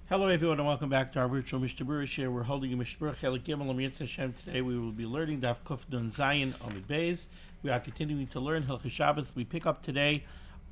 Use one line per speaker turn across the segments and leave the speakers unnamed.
Hello everyone and welcome back to our virtual Mishnah Berurah share. We're holding a Mishnah Berurah Chelik Gimel Amiyat Hashem. Today we will be learning Daf Kuf Nun Zayin Amid Beis. We are continuing to learn Hilchos Shabbos. We pick up today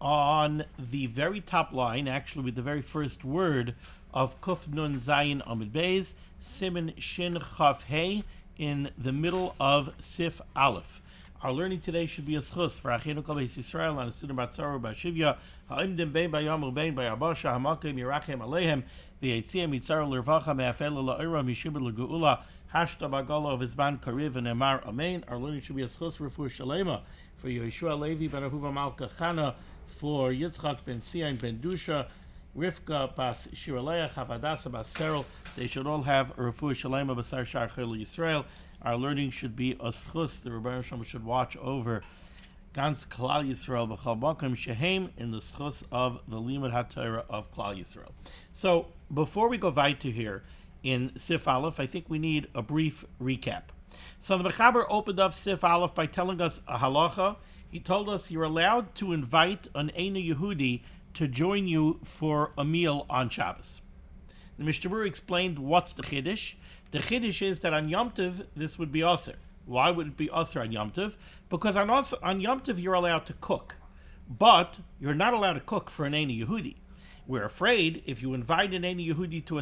on the very top line, actually with the very first word of Kuf Nun Zayin Amid Beis, Siman Shin Chaf Hey, in the middle of Sif Aleph. Our learning today should be a schus for Achenu Kol Beis Yisrael and a student Batzara Bashivya Ha'imdim Bein Bayam U'Bein Bayabasha Hamakim Yerachem Aleihem V'Yetziam Yitzar L'Rvacha Me'afel L'Oira Mishibur L'Geula Hashta Bagala of Hizban Kariv and Emar Amen. Our learning should be a schus for Shalema for Yeshua Levi Ben Ahuva Malka Chana, for Yitzchak Ben Sian Ben Dusha, Rivka Bas Shiraleach, Havadasa Bas Serel. They should all have a refuah shalema b'sar shar chayil Yisrael. Our learning should be a schus. The Rebbeinu Shalom should watch over Gans Klal Yisrael b'chal bakim shehem in the schus of the limud HaTorah of Klal Yisrael. So before we go weiter here in Sif Aleph, I think we need a brief recap. So the Mechaber opened up Sif Aleph by telling us a halacha. He told us you're allowed to invite an Eina Yehudi to join you for a meal on Shabbos. The Mishnah Berurah explained what's the Chiddush. The Chiddush is that on Yom Tov, this would be Aser. Why would it be Aser on Yom Tov? Because on Yom Tov, you're allowed to cook. But you're not allowed to cook for an Eina Yehudi. We're afraid if you invite an Eina Yehudi to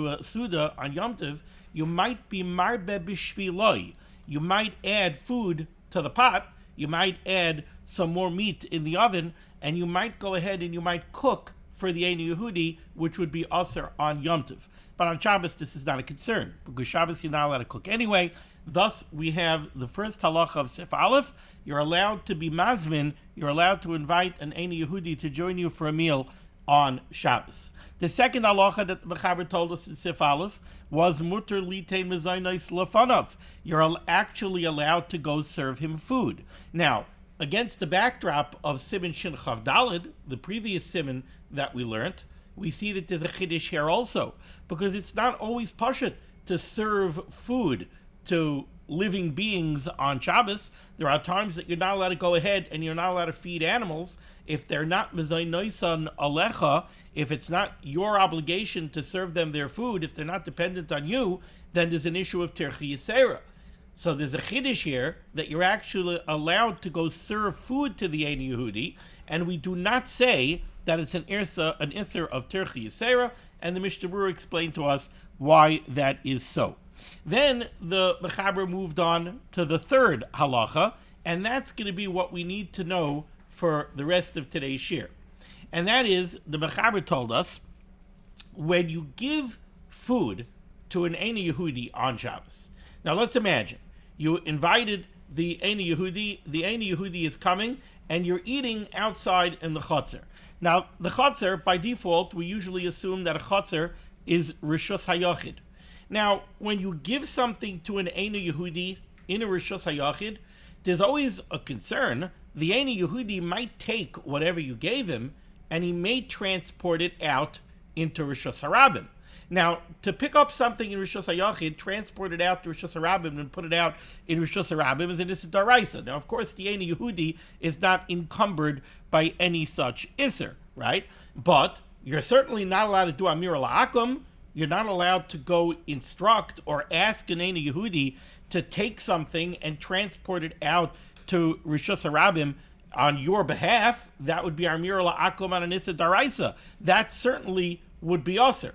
a Suda on Yom Tov, you might be marbe b'shviloi. You might add food to the pot. You might add some more meat in the oven, and you might go ahead and you might cook for the Eina Yehudi, which would be Aser on Yom Tov. But on Shabbos, this is not a concern, because Shabbos you're not allowed to cook anyway. Thus, we have the first halacha of Sif Aleph. You're allowed to be mazmin, you're allowed to invite an Eina Yehudi to join you for a meal on Shabbos. The second halacha that the Mechaber told us in Sif Aleph was muter litein mezainos lefanav. You're actually allowed to go serve him food. Now, against the backdrop of Siman Shin Chav Daled, the previous Siman that we learned, we see that there's a Chiddush here also, because it's not always pashut to serve food to living beings on Shabbos. There are times that you're not allowed to go ahead and you're not allowed to feed animals if they're not mezainoisan alecha. If it's not your obligation to serve them their food, if they're not dependent on you, then there's an issue of terchi yisera. So there's a chiddush here that you're actually allowed to go serve food to the Eina Yehudi, and we do not say that it's an isser of terchi yisera, and the Mishnah Berurah explained to us why that is so. Then the Mechaber moved on to the third halacha, and that's going to be what we need to know for the rest of today's shir. And that is, the Mechaber told us, when you give food to an Eina Yehudi on Shabbos. Now let's imagine, you invited the Eina Yehudi is coming, and you're eating outside in the chotzer. Now, the chotzer, by default, we usually assume that a chotzer is Rishus HaYachid. Now, when you give something to an Eina Yehudi in a Rishus HaYachid, there's always a concern. The Eina Yehudi might take whatever you gave him, and he may transport it out into Rishus HaRabim. Now, to pick up something in Rishus HaYachid, transport it out to Rishus HaRabim and put it out in Rishus HaRabim is an Isser Daraisa. Now, of course, the Eina Yehudi is not encumbered by any such Isser, right? But you're certainly not allowed to do Amir La'akum. You're not allowed to go instruct or ask an Eina Yehudi to take something and transport it out to Rishus HaRabim on your behalf. That would be Amir La'akum on an Isser Daraisa. That certainly would be Aser.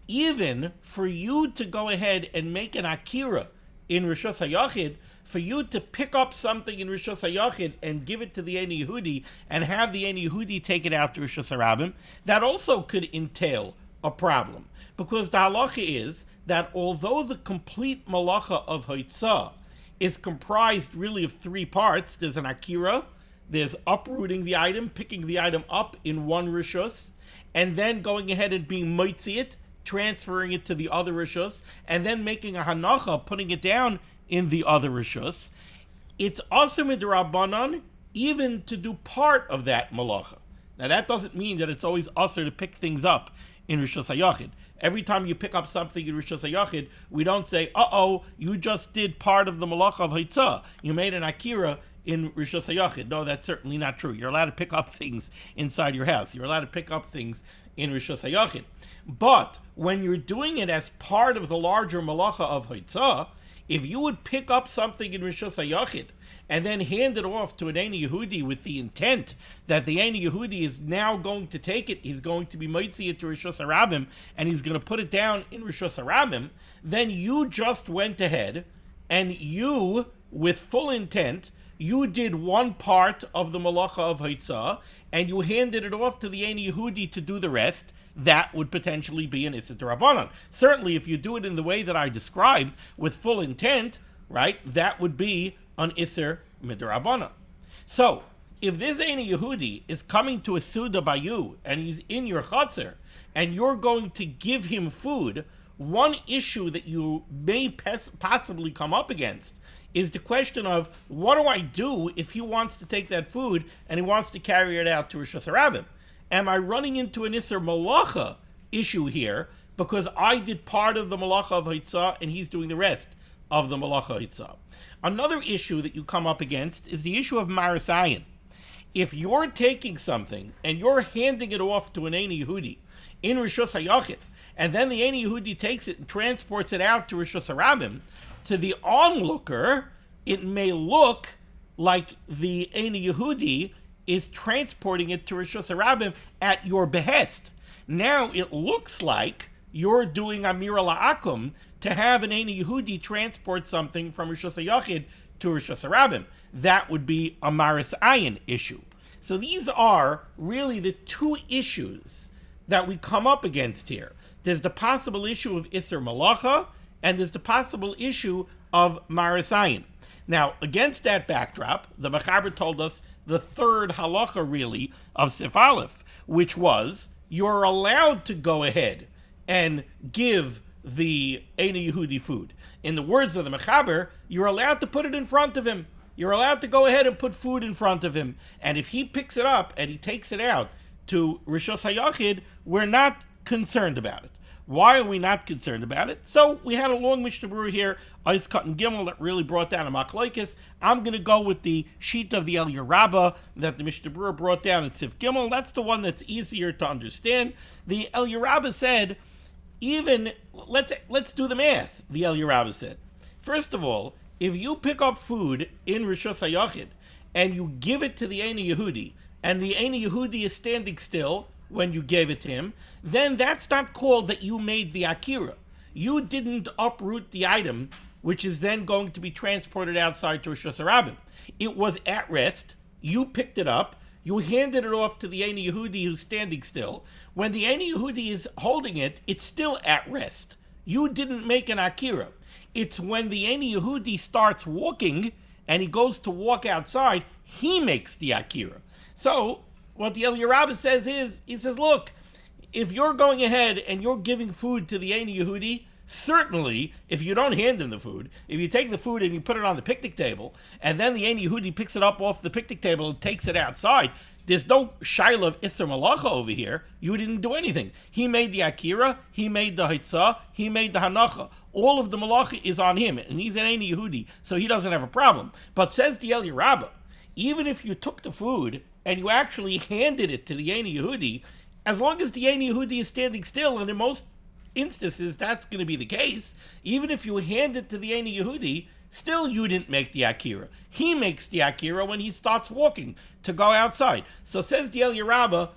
Even for you to go ahead and make an akira in Rishus HaYachid, for you to pick up something in Rishus HaYachid and give it to the Eina Yehudi and have the Eina Yehudi take it out to Rishus HaRabim, that also could entail a problem. Because the halacha is that although the complete malacha of Hoitzah is comprised really of three parts, there's an akira, there's uprooting the item, picking the item up in one Rishus, and then going ahead and being moitzi it, transferring it to the other rishus, and then making a hanacha, putting it down in the other rishus. It's also midrabanan even to do part of that malacha. Now that doesn't mean that it's always usher to pick things up in Rishus HaYachid. Every time you pick up something in Rishus HaYachid, we don't say, you just did part of the malacha of Haitzah. You made an akira in Rishos HaYachid. No, that's certainly not true. You're allowed to pick up things inside your house. You're allowed to pick up things in Rishos HaYachid. But when you're doing it as part of the larger malacha of Haitzah, if you would pick up something in Rishos HaYachid and then hand it off to an Eini Yehudi with the intent that the Eini Yehudi is now going to take it, he's going to be mitzi it to Rishos HaRabim, and he's going to put it down in Rishos HaRabim, then you just went ahead and you, with full intent, you did one part of the malacha of Haitzah, and you handed it off to the Eini Yehudi to do the rest. That would potentially be an Isser D'Rabbanan. Certainly, if you do it in the way that I described, with full intent, right, that would be an Isser Midrabbanan. So, if this Eini Yehudi is coming to a Suda by you, and he's in your Chatzar, and you're going to give him food, one issue that you may possibly come up against is the question of, what do I do if he wants to take that food and he wants to carry it out to Rishos HaRabim? Am I running into an Isser Malacha issue here because I did part of the Malacha of Haitzah and he's doing the rest of the Malacha Haitzah? Another issue that you come up against is the issue of Marasayan. If you're taking something and you're handing it off to an Eini Yehudi in Rishos HaYachid, and then the Eini Yehudi takes it and transports it out to Rishos HaRabim, to the onlooker, it may look like the Eini Yehudi is transporting it to Rishos HaRabim at your behest. Now it looks like you're doing Amira La'akum to have an Eini Yehudi transport something from Rishos HaYachid to Rishos HaRabim. That would be a Maris Ayin issue. So these are really the two issues that we come up against here. There's the possible issue of Isser Malacha, and there's the possible issue of Maris Ayin. Now, against that backdrop, the Mechaber told us the third halacha, really, of Sif Aleph, which was, you're allowed to go ahead and give the Eini Yehudi food. In the words of the Mechaber, you're allowed to put it in front of him. You're allowed to go ahead and put food in front of him. And if he picks it up and he takes it out to Rishos HaYachid, we're not concerned about it. Why are we not concerned about it? So we had a long Mishnah Berurah here, Ice Cut and Gimel, that really brought down a Machlokes. I'm going to go with the sheet of the Eliyah Rabbah that the Mishnah Berurah brought down in Sif Gimel. That's the one that's easier to understand. The Eliyah Rabbah said, let's do the math, the Eliyah Rabbah said. First of all, if you pick up food in Rishos HaYachid and you give it to the Eini Yehudi, and the Eini Yehudi is standing still when you gave it to him, then that's not called that you made the Akira. You didn't uproot the item, which is then going to be transported outside to Rishos HaRabim. It was at rest. You picked it up. You handed it off to the Eini Yehudi who's standing still. When the Eini Yehudi is holding it, it's still at rest. You didn't make an Akira. It's when the Eini Yehudi starts walking and he goes to walk outside, he makes the Akira. So what the Eliyah Rabbah says is, he says, look, if you're going ahead and you're giving food to the Eini Yehudi, certainly, if you don't hand him the food, if you take the food and you put it on the picnic table, and then the Eini Yehudi picks it up off the picnic table and takes it outside, there's no shaila of Isser Malacha over here. You didn't do anything. He made the Akira, he made the Haitzah, he made the Hanacha. All of the Malacha is on him, and he's an Eini Yehudi, so he doesn't have a problem. But says the Eliyah Rabbah, even if you took the food and you actually handed it to the Eini Yehudi, as long as the Eini Yehudi is standing still, and in most instances that's going to be the case, even if you hand it to the Eini Yehudi, still you didn't make the Akira. He makes the Akira when he starts walking to go outside. So says the Eliyah Rabbah,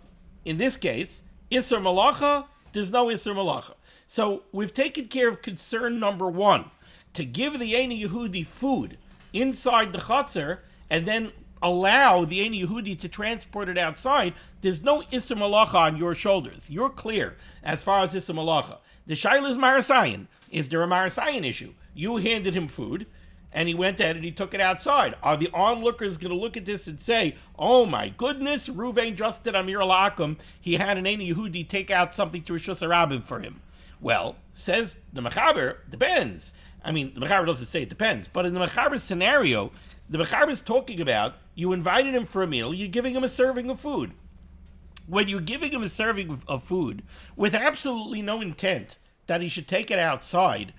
in this case, Isser Malacha, there's no Isser Malacha. So we've taken care of concern number one, to give the Eini Yehudi food inside the Chatzar, and then allow the Eini Yehudi to transport it outside. There's no Isser Malacha on your shoulders. You're clear as far as Isser Malacha. The Shaila is Marasayan. Is there a Marasayan issue? You handed him food, and he went ahead and he took it outside. Are the onlookers going to look at this and say, oh my goodness, Ruvain just did Amir La'akum. He had an Eini Yehudi take out something to Rishos HaRabim for him. Well, says the Mechaber, depends. I mean, the Mechaber doesn't say it depends, but in the Mechaber scenario, the Mechaber is talking about, you invited him for a meal, you're giving him a serving of food. When you're giving him a serving of food with absolutely no intent that he should take it outside,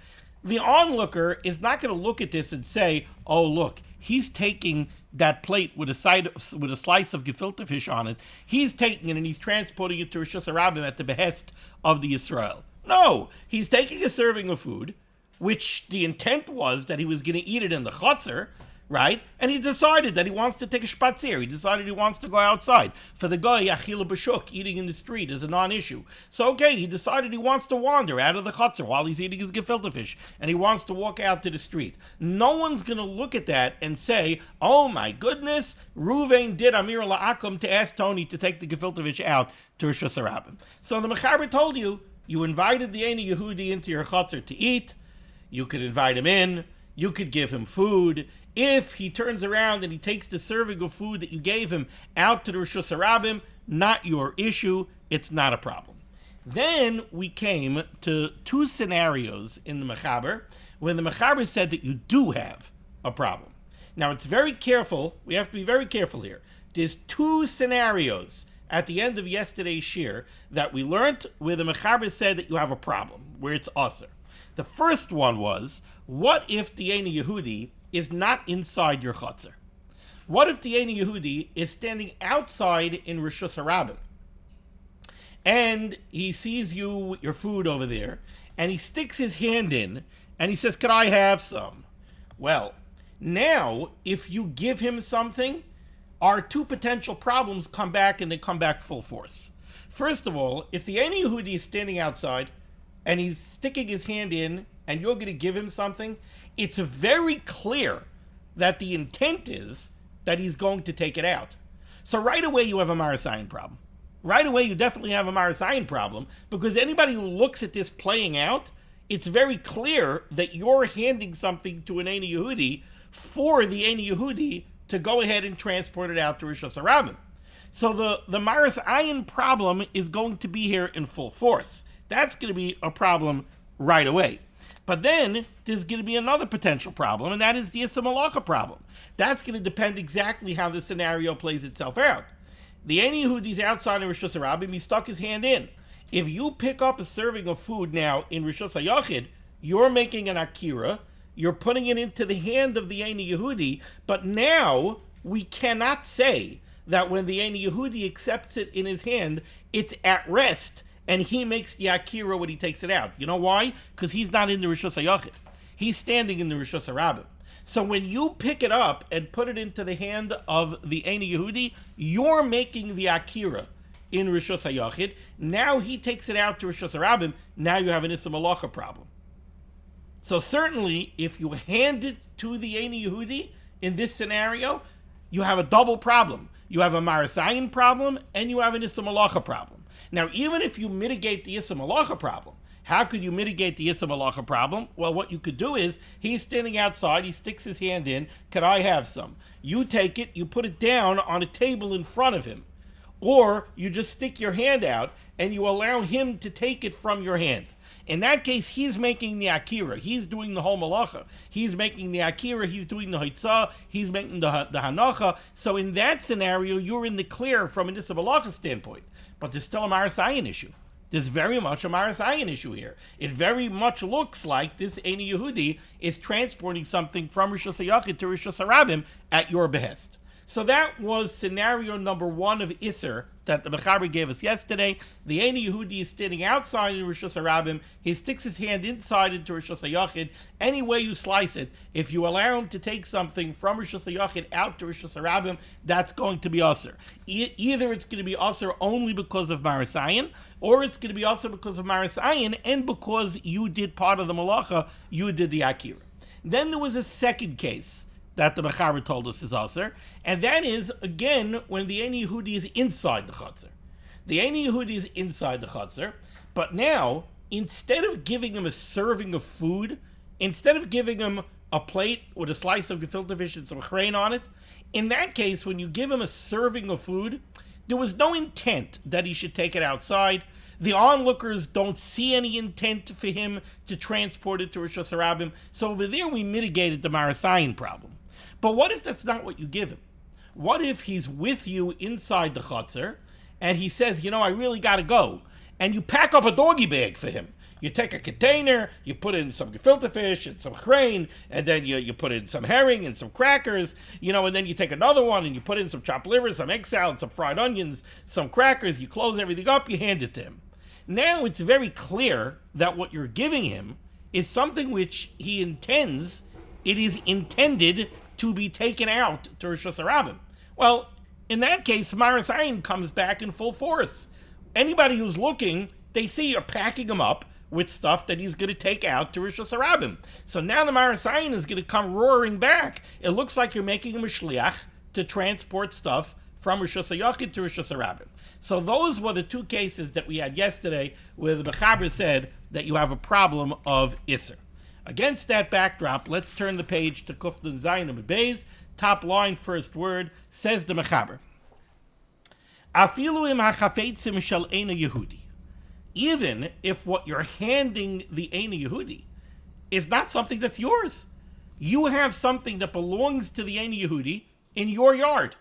the onlooker is not going to look at this and say, oh, look, He's taking that plate with a slice of gefilte fish on it. He's taking it and he's transporting it to Rosh Hashanah at the behest of the Yisrael. No, he's taking a serving of food, which the intent was that he was going to eat it in the chutzner, right? And he decided that he wants to take a spazier. He decided he wants to go outside. For the guy, achila b'shuk, eating in the street is a non-issue. So, okay, he decided he wants to wander out of the chutzner while he's eating his gefilte fish, and he wants to walk out to the street. No one's going to look at that and say, oh my goodness, Ruvain did Amir La'akum to ask Tony to take the gefilte fish out to Rosh Hashanah. So the Mechaber told you, you invited the Eini Yehudi into your chutzner to eat. You could invite him in. You could give him food. If he turns around and he takes the serving of food that you gave him out to the Rosh Hashanah, not your issue. It's not a problem. Then we came to two scenarios in the Mechaber when the Mechaber said that you do have a problem. Now it's very careful. We have to be very careful here. There's two scenarios at the end of yesterday's shir that we learned where the Mechaber said that you have a problem, where it's aser. The first one was, what if the Eini Yehudi is not inside your chutzner? What if the Eini Yehudi is standing outside in Rosh Hashanah and he sees you with your food over there and he sticks his hand in and he says, "Could I have some?" Well, now if you give him something, our two potential problems come back, and they come back full force. First of all, if the Eini Yehudi is standing outside and he's sticking his hand in and you're going to give him something, it's very clear that the intent is that he's going to take it out. So right away you have a Marasayan problem. Right away you definitely have a Marasayan problem, because anybody who looks at this playing out, it's very clear that you're handing something to an Eini Yehudi for the Eini Yehudi to go ahead and transport it out to Rosh Hashanah. So the Marasayan problem is going to be here in full force. That's going to be a problem right away. But then there's going to be another potential problem, and that is the Issa Malacha problem. That's going to depend exactly how the scenario plays itself out. The Eini Yehudi's outside in Rosh Hashanah, he stuck his hand in. If you pick up a serving of food now in Rosh Hashanah, you're making an akira, you're putting it into the hand of the Eini Yehudi, but now we cannot say that when the Eini Yehudi accepts it in his hand, it's at rest, and he makes the akira when he takes it out. You know why? Because he's not in the Rosh Hashanah. He's standing in the Rosh Hashanah. So when you pick it up and put it into the hand of the Eini Yehudi, you're making the akira in Rosh Hashanah. Now he takes it out to Rosh Hashanah. Now you have an Issa Malacha problem. So certainly, if you hand it to the Eini Yehudi in this scenario, you have a double problem. You have a Marasayan problem, and you have an Issa Malacha problem. Now, even if you mitigate the Issa Malacha problem, how could you mitigate the Issa Malacha problem? Well, what you could do is, he's standing outside, he sticks his hand in, "Could I have some?" You take it, you put it down on a table in front of him. Or you just stick your hand out, and you allow him to take it from your hand. In that case, he's making the akira. He's doing the whole malacha. He's making the akira. He's doing the hitzah. He's making the hanacha. So in that scenario, you're in the clear from an Issa Malacha standpoint. But there's still a Marasayan issue. There's very much a Marasayan issue here. It very much looks like this Eini Yehudi is transporting something from Rosh Hashanah to Rosh Hashanah at your behest. So that was scenario number one of Isser that the Mechaber gave us yesterday. The Eini Yehudi is standing outside in Rosh Hashanah. He sticks his hand inside into Rosh Hashanah. Any way you slice it, if you allow him to take something from Rosh Hashanah out to Rosh Hashanah, that's going to be Asr. Either it's going to be Asr only because of Marasayan, or it's going to be Asr because of Marasayan, and because you did part of the Malacha, you did the Akira. Then there was a second case that the Mechaber told us is Aser, and that is, again, when the Eini Yehudi is inside the Chutzner. The Eini Yehudi is inside the Chutzner, but now, instead of giving him a serving of food, instead of giving him a plate with a slice of gefilte fish and some chrein on it, in that case, when you give him a serving of food, there was no intent that he should take it outside. The onlookers don't see any intent for him to transport it to Rosh Hashanah, so over there we mitigated the Marasayan problem. But what if that's not what you give him? What if he's with you inside the chutzner and he says, "I really got to go," and you pack up a doggy bag for him? You take a container, you put in some gefilte fish and some grain, and then you put in some herring and some crackers, and then you take another one and you put in some chopped liver, some egg salad, some fried onions, some crackers, you close everything up, you hand it to him. Now it's very clear that what you're giving him is something which he intends, it is intended to be taken out to Rosh Hashanah. Well, in that case, Maras Ayin comes back in full force. Anybody who's looking, they see you're packing him up with stuff that he's going to take out to Rosh Hashanah. So now the Maras Ayin is going to come roaring back. It looks like you're making him a shliach to transport stuff from Rosh Hashanah to Rosh Hashanah. So those were the two cases that we had yesterday where the Mechaber said that you have a problem of Isser. Against that backdrop, let's turn the page to Kuf Nun Zayin Amud Beis. Top line, first word, says the Mechaber. Afilu im hachafetzim shel eina Yehudi. Even if what you're handing the eina Yehudi is not something that's yours. You have something that belongs to the eina Yehudi in your yard.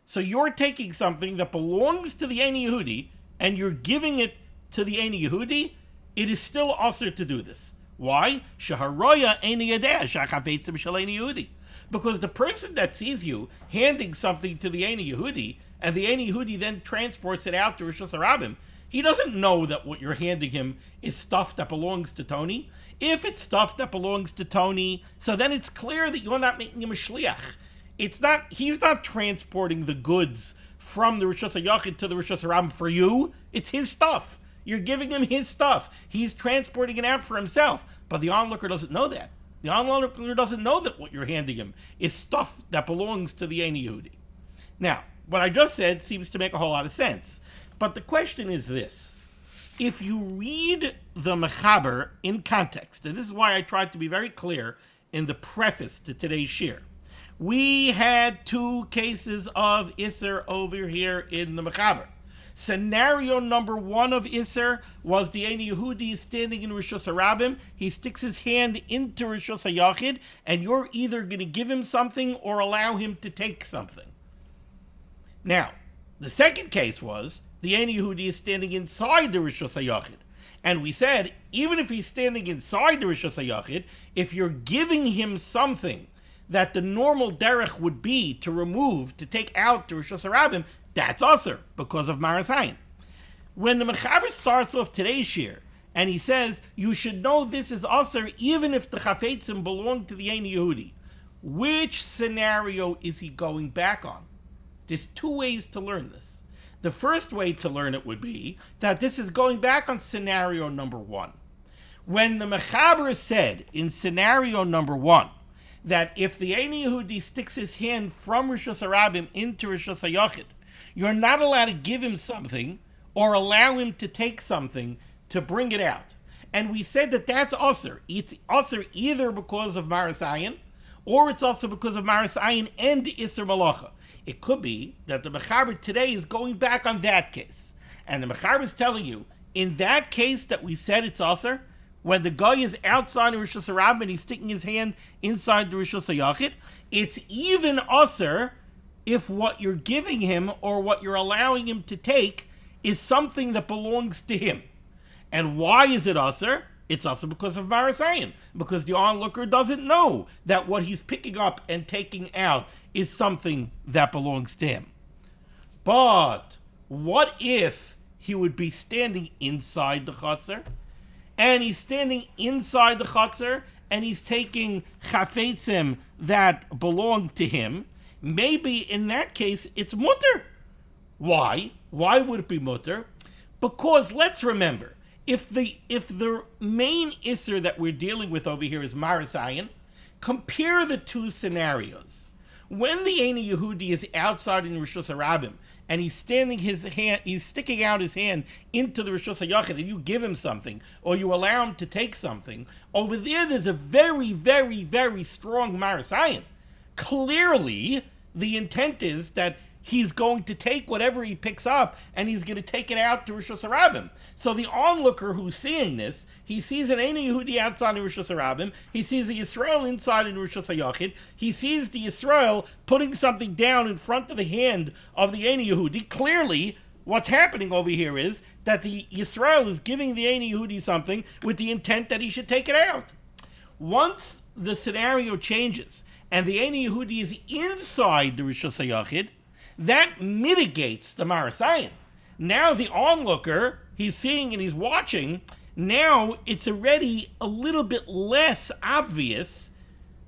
So you're taking something that belongs to the eina Yehudi and you're giving it to the eina Yehudi. It is still asur to do this. Why? Shaharoya eina yadeh shachafetzim shel eina Yehudi. Because the person that sees you handing something to the eina Yehudi, and the eina Yehudi then transports it out to Rosh Hashanah, he doesn't know that what you're handing him is stuff that belongs to Tony. If it's stuff that belongs to Tony, so then it's clear that you're not making him a shliach. He's not transporting the goods from the Rosh Hashanah to the Rosh Hashanah for you. It's his stuff. You're giving him his stuff. He's transporting it out for himself. But the onlooker doesn't know that. The onlooker doesn't know that what you're handing him is stuff that belongs to the eina Yehudi. Now, what I just said seems to make a whole lot of sense. But the question is this. If you read the Mechaber in context, and this is why I tried to be very clear in the preface to today's shir, we had two cases of Isser over here in the Mechaber. Scenario number one of Isser was the eina Yehudi standing in Rosh Hashanah. He sticks his hand into Rosh Hashanah, and you're either going to give him something or allow him to take something. Now, the second case was the eina Yehudi is standing inside the Rosh Hashanah. And we said, even if he's standing inside the Rosh Hashanah, if you're giving him something that the normal derech would be to remove, to take out to Rosh Hashanah, that's asur because of Maras Ayin. When the Mechaber starts off today's shir, and he says, you should know this is asur even if the chafetzim belong to the eina Yehudi, which scenario is he going back on? There's two ways to learn this. The first way to learn it would be that this is going back on scenario number one. When the Mechaber said in scenario number one that if the eina Yehudi sticks his hand from Rosh Hashanah into Rosh Hashanah, you're not allowed to give him something or allow him to take something to bring it out. And we said that that's asur. It's asur either because of Maras Ayin or it's also because of Maras Ayin and Isser Malacha. It could be that the Mechaber today is going back on that case. And the Mechaber is telling you, in that case that we said it's asur, when the guy is outside of Rosh Hashanah and he's sticking his hand inside the Rosh Hashanah, it's even asur if what you're giving him or what you're allowing him to take is something that belongs to him. And why is it asur? It's asur because of Maras Ayin, because the onlooker doesn't know that what he's picking up and taking out is something that belongs to him. But what if he would be standing inside the chutzner, and he's standing inside the chutzner, and he's taking chafetzim that belong to him? Maybe in that case, it's mutter. Why? Why would it be mutter? Because let's remember, if the main isser that we're dealing with over here is Maras Ayin, compare the two scenarios. When the eina Yehudi is outside in Rosh Hashanah and he's sticking out his hand into the Rosh Hashanah, and you give him something or you allow him to take something, over there's a very, very, very strong Maras Ayin. Clearly, the intent is that he's going to take whatever he picks up and he's going to take it out to Rosh Hashanah. So the onlooker who's seeing this, he sees an eina Yehudi outside in Rosh Hashanah, he sees the Yisrael inside in Rosh Hashanah, he sees the Yisrael putting something down in front of the hand of the eina Yehudi. Clearly, what's happening over here is that the Yisrael is giving the Ein Yehudi something with the intent that he should take it out. Once the scenario changes and the Ein Yehudi is inside the Rishus HaYachid, that mitigates the Marasayan. Now the onlooker, he's seeing and he's watching, now it's already a little bit less obvious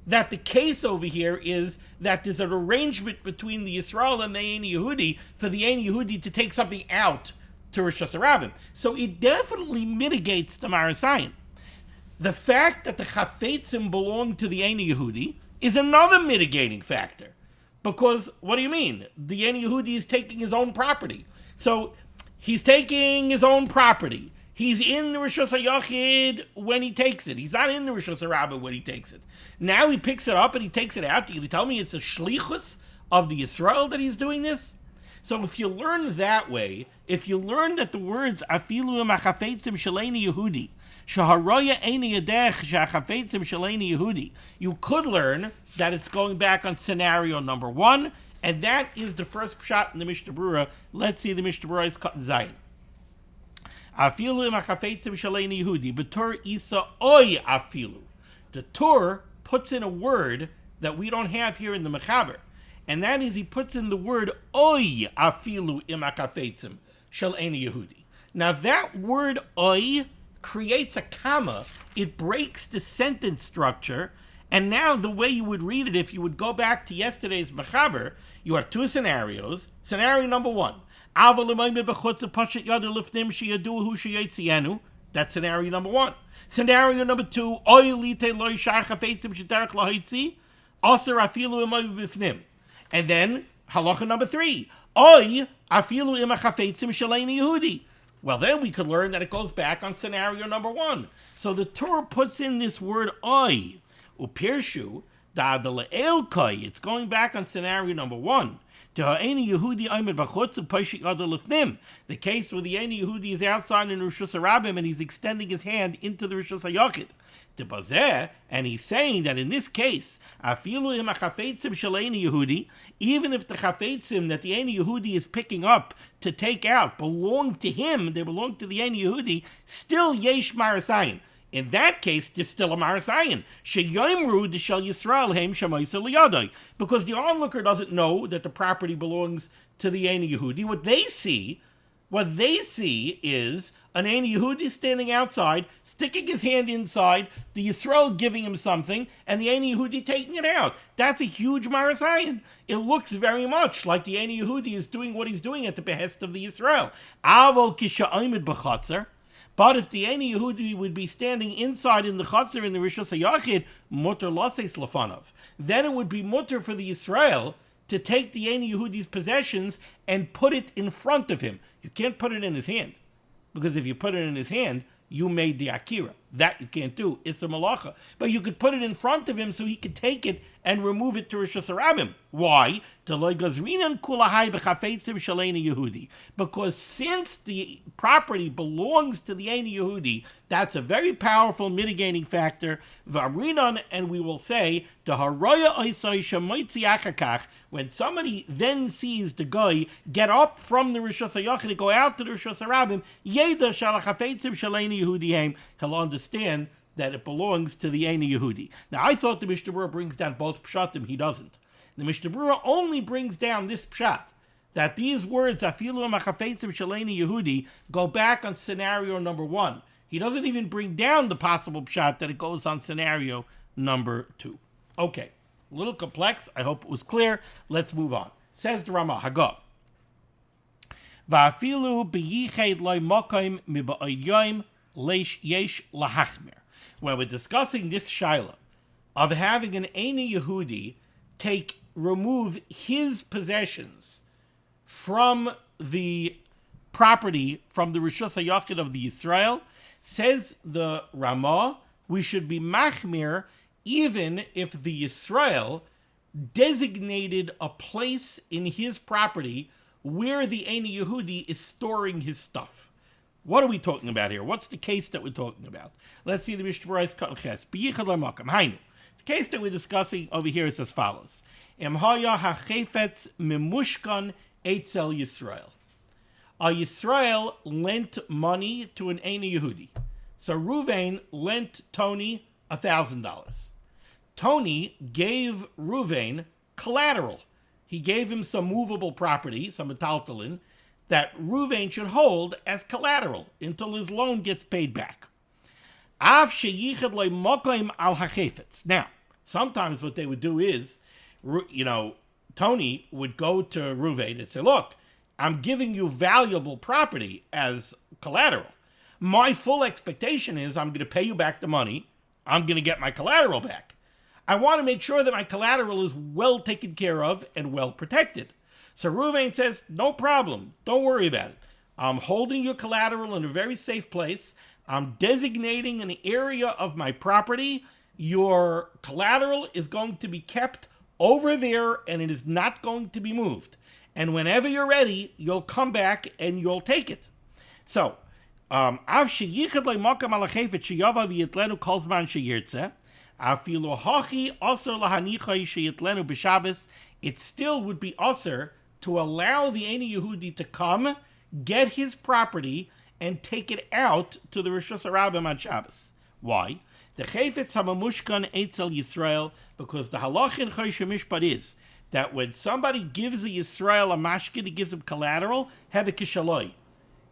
that the case over here is that there's an arrangement between the Yisrael and the Ein Yehudi for the Ein Yehudi to take something out to Rosh Hashanah. So it definitely mitigates the Marasayan. The fact that the Chafetzim belong to the Ein Yehudi is another mitigating factor. Because, what do you mean? The Ein Yehudi is taking his own property. So, he's taking his own property. He's in the Rishus HaYachid when he takes it. He's not in the Rishus HaRabba when he takes it. Now he picks it up and he takes it out. You tell me it's a shlichus of the Yisrael that he's doing this? So if you learn that way, if you learn that the words afilu im hachafetzim sheleini Yehudi, shaharoya eini yadech shachafetzim sheleini Yehudi, you could learn that it's going back on scenario number 1, and that is the first shot in the Mishnah Berurah. Let's see the Mishnah Berurah is cut in Zion. Afilu im hachafetzim sheleini Yehudi, betur isa oy afilu. The Tur puts in a word that we don't have here in the Mechaber. And that is, he puts in the word oy afilu im hachafetzim shel ein Yehudi. Now that word oy creates a comma. It breaks the sentence structure. And now the way you would read it, if you would go back to yesterday's Mechaber, you have two scenarios. Scenario number 1. That's scenario number 1. Scenario number 2. And then, halacha number 3. Oy afilu im hachafetzim sheleini Yehudi. Well, then we could learn that it goes back on scenario number 1. So the Torah puts in this word oy. Upirshu, da le'el koi. It's going back on scenario number 1. The case where the Ein Yehudi is outside in Rishus HaRabim and he's extending his hand into the Rishus HaYachid. And he's saying that in this case, even if the chafetzim that the Ein Yehudi is picking up to take out belong to him, they belong to the Ein Yehudi, still yesh marasayin. In that case, there's still a marasayin. Sheyoimru d'shel Yisrael heim shamaysa liyadai. Because the onlooker doesn't know that the property belongs to the Ein Yehudi. What they see is an Ein Yehudi standing outside, sticking his hand inside, the Yisrael giving him something, and the Ein Yehudi taking it out. That's a huge marasayin. It looks very much like the Ein Yehudi is doing what he's doing at the behest of the Yisrael. Avol kisha'aymed b'chatzer. But if the Ein Yehudi would be standing inside in the Chatzar in the Rishus HaYachid, mutter laseis lefanov. Then it would be mutter for the Yisrael to take the Ein Yehudi's possessions and put it in front of him. You can't put it in his hand. Because if you put it in his hand, you made the akira. That you can't do. It's a malacha. But you could put it in front of him so he could take it and remove it to Rishus HaRabim. Why? Because since the property belongs to the Ein Yehudi, that's a very powerful mitigating factor. And we will say, when somebody then sees the guy get up from the Rishus HaYachid and go out to the Rishus HaRabim, he'll understand that it belongs to the Ein Yehudi. Now, I thought the Mishnah Berurah brings down both pshatim. He doesn't. The Mishnah Berurah only brings down this pshat, that these words, afilu im hachafetzim shel ein Yehudi, go back on scenario number 1. He doesn't even bring down the possible pshat that it goes on scenario number 2. Okay, a little complex. I hope it was clear. Let's move on. Says the Ramah, Hagah. Va'afilu b'yiched loy mokaim miba'od yoim leish yesh lahachmer. When we're discussing this shaila of having an Ein Yehudi remove his possessions from the property, from the Rishus HaYachid of the Yisrael, says the Ramah, we should be machmir even if the Yisrael designated a place in his property where the Ein Yehudi is storing his stuff. What are we talking about here? What's the case that we're talking about? Let's see the Mishnah Berurah's Kat Ches. B'yichad l'makam. Hainu. The case that we're discussing over here is as follows. Em haya hachefetz memushkan etzel Yisrael. A Yisrael lent money to an Eina Yehudi. So Ruvain lent Tony $1,000. Tony gave Ruvain collateral. He gave him some movable property, some metaltalin, that Ruvain should hold as collateral until his loan gets paid back. Now, sometimes what they would do is, Tony would go to Ruvain and say, look, I'm giving you valuable property as collateral. My full expectation is I'm going to pay you back the money. I'm going to get my collateral back. I want to make sure that my collateral is well taken care of and well protected. So Ruvain says, no problem. Don't worry about it. I'm holding your collateral in a very safe place. I'm designating an area of my property. Your collateral is going to be kept over there and it is not going to be moved. And whenever you're ready, you'll come back and you'll take it. So, it still would be usher to allow the Eina Yehudi to come, get his property, and take it out to the Rishus HaRabim on Shabbos. Why? The Chayfetz HaMamushkan Eitzel Yisrael, because the halach in Choshe Mishpat is that when somebody gives a Yisrael a mashkin, he gives him collateral, have a kishaloi.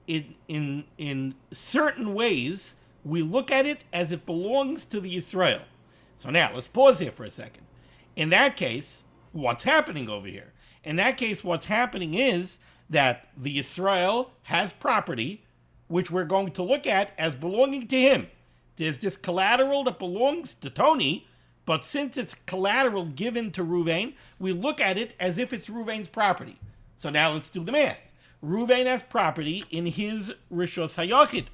In certain ways, we look at it as it belongs to the Yisrael. So now, let's pause here for a second. In that case, what's happening over here? In that case, what's happening is that the Yisrael has property, which we're going to look at as belonging to him. There's this collateral that belongs to Tony, but since it's collateral given to Ruvain, we look at it as if it's Ruvain's property. So now let's do the math. Ruvain has property in his Rishos HaYachid.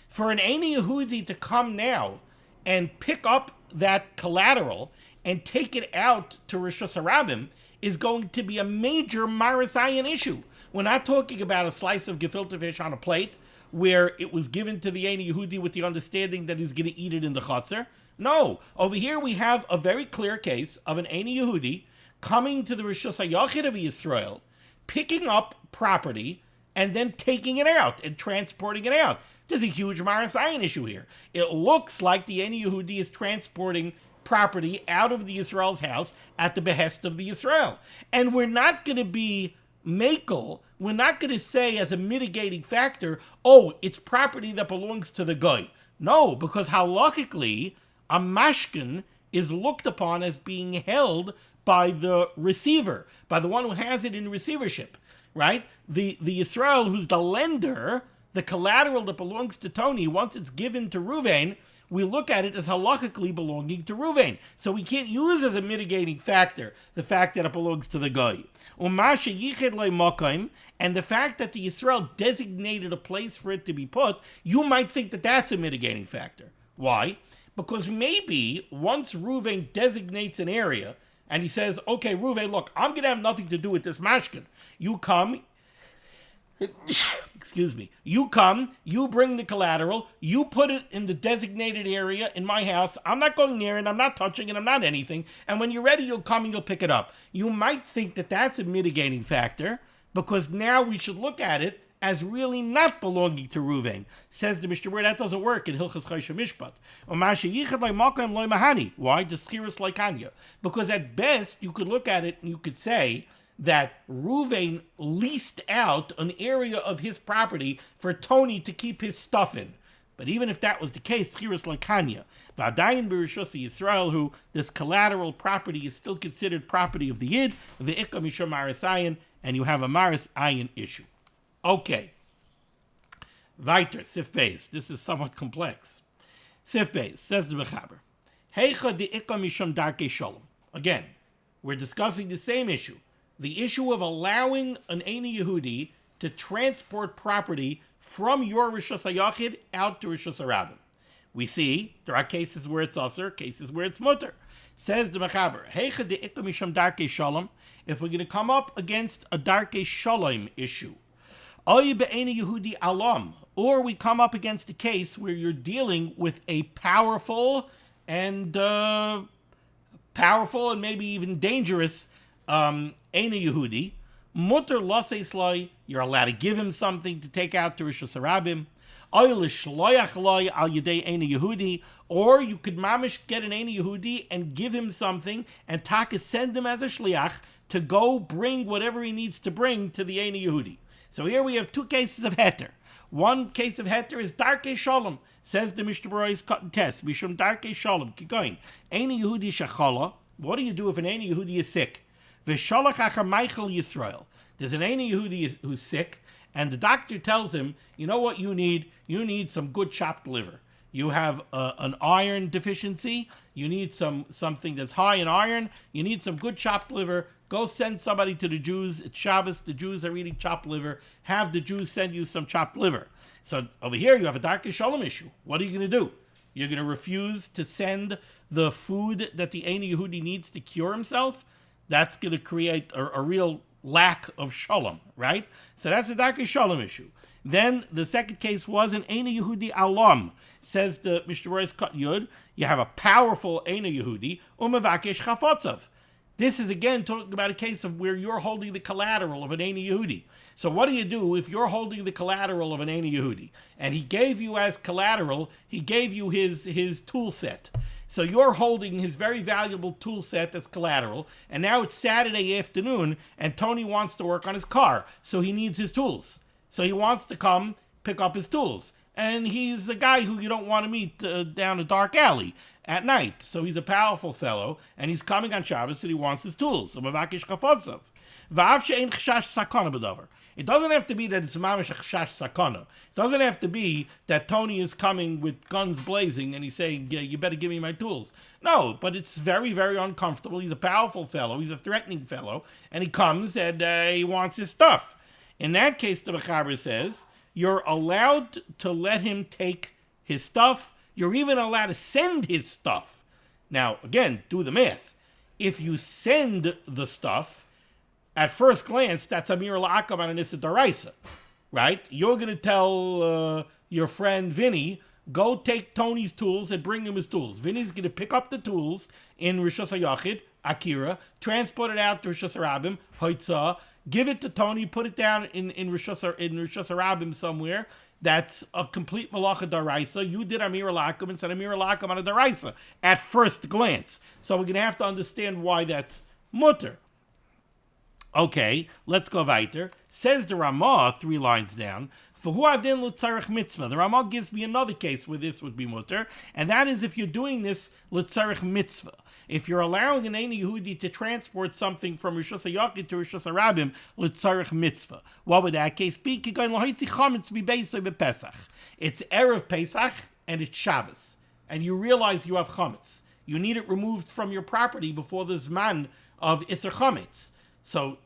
For an Eina Yehudi to come now and pick up that collateral and take it out to Rishos HaRabim is going to be a major Marasayan issue. We're not talking about a slice of gefilte fish on a plate where it was given to the Eina Yehudi with the understanding that he's going to eat it in the chutzner. No, over here we have a very clear case of an Eina Yehudi coming to the Rishus HaYachid of Yisrael, picking up property, and then taking it out and transporting it out. There's a huge Marasayan issue here. It looks like the Eina Yehudi is transporting property out of the Yisrael's house at the behest of the Yisrael. And we're not going to be makel, we're not going to say as a mitigating factor, oh, it's property that belongs to the guy. No, because halachically, a mashkin is looked upon as being held by the receiver, by the one who has it in receivership, right? The Yisrael who's the lender, the collateral that belongs to Tony, once it's given to Ruvain, we look at it as halachically belonging to Ruvain. So we can't use as a mitigating factor the fact that it belongs to the guy. And the fact that the Yisrael designated a place for it to be put, you might think that that's a mitigating factor. Why? Because maybe once Ruvain designates an area and he says, okay, Ruvain, look, I'm going to have nothing to do with this mashkin. You come, excuse me, you bring the collateral, you put it in the designated area in my house. I'm not going near it, I'm not touching it, I'm not anything. And when you're ready, you'll come and you'll pick it up. You might think that that's a mitigating factor because now we should look at it as really not belonging to Ruvain. Says the Mishnah Berurah, that doesn't work in Hilchos Choshe Mishpat. Why? The Schiras Laikanya. Because at best, you could look at it and you could say that Ruvain leased out an area of his property for Tony to keep his stuff in. But even if that was the case, Schiras Laikanya. V'adayin b'Rishus Yisrael, who this collateral property is still considered property of the Yid, v'ikka mishum Marasayan, and you have a Marasayan issue. Okay. Weiter, Sif Beis. This is somewhat complex. Sif Beis, says the Mechaber. Heicha de'ikka mishum darkei shalom. Again, we're discussing the same issue. The issue of allowing an Eina Yehudi to transport property from your Rishus HaYachid out to Rishus HaRabim. We see there are cases where it's aser, cases where it's mutter. Says the Mechaber, Heicha de'ikka mishum darkei shalom. If we're going to come up against a darkei shalom issue, or we come up against a case where you're dealing with a powerful and maybe even dangerous Eina Yehudi, Mutter Losseis Loi, you're allowed to give him something to take out to Rishus Harabim. Or you could mamish get an Eina Yehudi and give him something and taka send him as a shliach to go bring whatever he needs to bring to the Eina Yehudi. So here we have two cases of heter. One case of heter is Darkei Shalom, says the Mishnah Berurah is cut and test. Mishum Darkei Shalom, keep going. Eina Yehudi shachala. What do you do if an Eina Yehudi is sick? V'shalach achar Michael Yisrael. There's an Eina Yehudi who's sick, and the doctor tells him, you know what you need? You need some good chopped liver. You have an iron deficiency. You need something that's high in iron. You need some good chopped liver. Go send somebody to the Jews. It's Shabbos. The Jews are eating chopped liver. Have the Jews send you some chopped liver. So over here you have a Darkei Shalom issue. What are you going to do? You're going to refuse to send the food that the Eina Yehudi needs to cure himself? That's going to create a real lack of shalom, right? So that's a Darkei Shalom issue. Then the second case was an Eina Yehudi Alam. Says the Mishnah Berurah's cut yud, you have a powerful Eina Yehudi, umavakesh chafotzav. This is again talking about a case of where you're holding the collateral of an Eina Yehudi. So what do you do if you're holding the collateral of an Eina Yehudi? And he gave you as collateral, he gave you his tool set. So you're holding his very valuable tool set as collateral, and now it's Saturday afternoon, and Tony wants to work on his car, so he needs his tools. So he wants to come pick up his tools. And he's a guy who you don't want to meet down a dark alley at night. So he's a powerful fellow, and he's coming on Shabbos and he wants his tools. It doesn't have to be that it's mamish a chashash sakana. It doesn't have to be that Tony is coming with guns blazing and he's saying, yeah, you better give me my tools. No, but it's very, very uncomfortable. He's a powerful fellow. He's a threatening fellow. And he comes and he wants his stuff. In that case, the Mechaber says, you're allowed to let him take his stuff. You're even allowed to send his stuff. Now, again, do the math. If you send the stuff, at first glance, that's Amir La'akam on an Issa Daraisa, right? You're going to tell your friend Vinny, go take Tony's tools and bring him his tools. Vinny's going to pick up the tools in Rishus HaYachid, Akira, transport it out to Rishus Harabim, Hoitzah, give it to Tony, put it down in Rishus Harabim somewhere. That's a complete Malacha Daraisa. You did Amir La'akam and said Amir La'akam on a Daraisa at first glance. So we're going to have to understand why that's mutter. Okay, let's go weiter. Says the Ramah, 3 lines down, for adin l'tzarech mitzvah. The Ramah gives me another case where this would be mutter, and that is if you're doing this l'tzarech mitzvah. If you're allowing an Eina Yehudi to transport something from Rishus HaYachid to Rishus Harabim l'tzarech mitzvah, what would that case be? It's Erev Pesach and it's Shabbos, and you realize you have chametz. You need it removed from your property before the zman of Isser chametz. So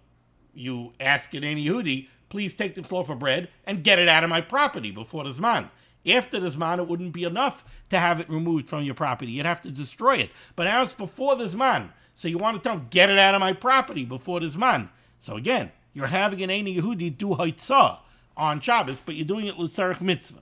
you ask an Eina Yehudi, please take this loaf of bread and get it out of my property before the zman. After the zman, it wouldn't be enough to have it removed from your property. You'd have to destroy it. But now it's before the zman. So you want to tell him, get it out of my property before the zman. So again, you're having an Eina Yehudi do haitzah on Shabbos, but you're doing it l'tzarech mitzvah.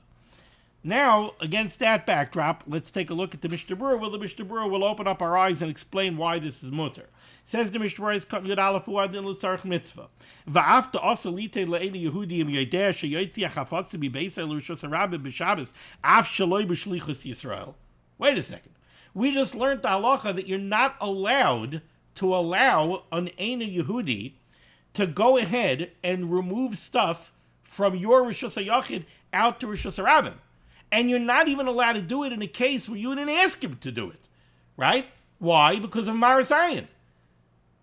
Now, against that backdrop, let's take a look at the Mishnah Berurah. Well, the Mishnah Berurah will open up our eyes and explain why this is mutter. Says the Mishnah Berurah, "Kat yud aleph u'adin l'tzarech mitzvah. Va'afta also lite le'eina Yehudi im yodeh sheyotzi achafatzi b'beisei l'rishus harabim b'Shabbos af shaloi b'shlichus Yisrael." Wait a second. We just learned the halacha that you're not allowed to allow an Eina Yehudi to go ahead and remove stuff from your Rishus HaYachid out to Rishus Harabim. And you're not even allowed to do it in a case where you didn't ask him to do it, right? Why? Because of Maris Ayin.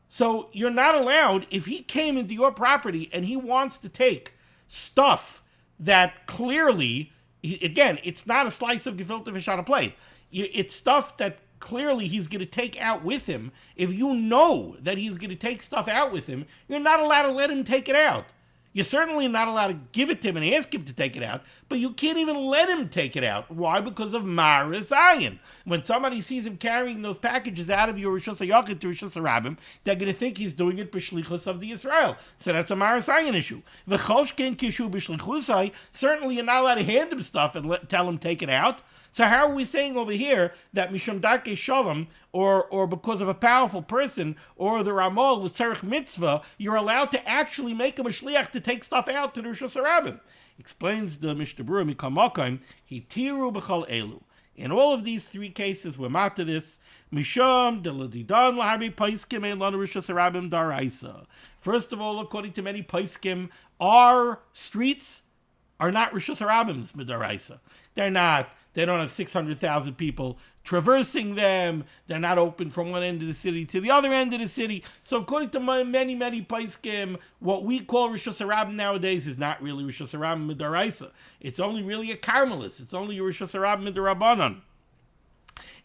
So you're not allowed, if he came into your property and he wants to take stuff that clearly, again, it's not a slice of gefilte fish on a plate. It's stuff that clearly he's going to take out with him. If you know that he's going to take stuff out with him, you're not allowed to let him take it out. You're certainly not allowed to give it to him and ask him to take it out, but you can't even let him take it out. Why? Because of Maris Ayin. When somebody sees him carrying those packages out of your Rishus HaYachid to Rishus Harabim, they're going to think he's doing it b'shlichus of the Israel. So that's a Maris Ayin issue. V'chol shkein kishu b'shlichusai, certainly you're not allowed to hand him stuff and tell him take it out. So how are we saying over here that Mishum Darkei Shalom, or because of a powerful person, or the Ramal with Tzarech Mitzvah, you're allowed to actually make a Mashliach to take stuff out to the Rishus HaRabim? Explains the Mishnah Berurah, Mikal Makom, Hitiru B'chol Elu. In all of these three cases, we're mat to this. Misham deladidan lahabi paiskim ein lanu rishus harabim daraisa. First of all, according to many paiskim, our streets are not rishus harabims midaraisa. They're not. They don't have 600,000 people traversing them. They're not open from one end of the city to the other end of the city. So according to many paiskim, what we call rishus harabim nowadays is not really rishus harabim midaraisa. It's only really a karmelis. It's only a rishus harabim midarabanan.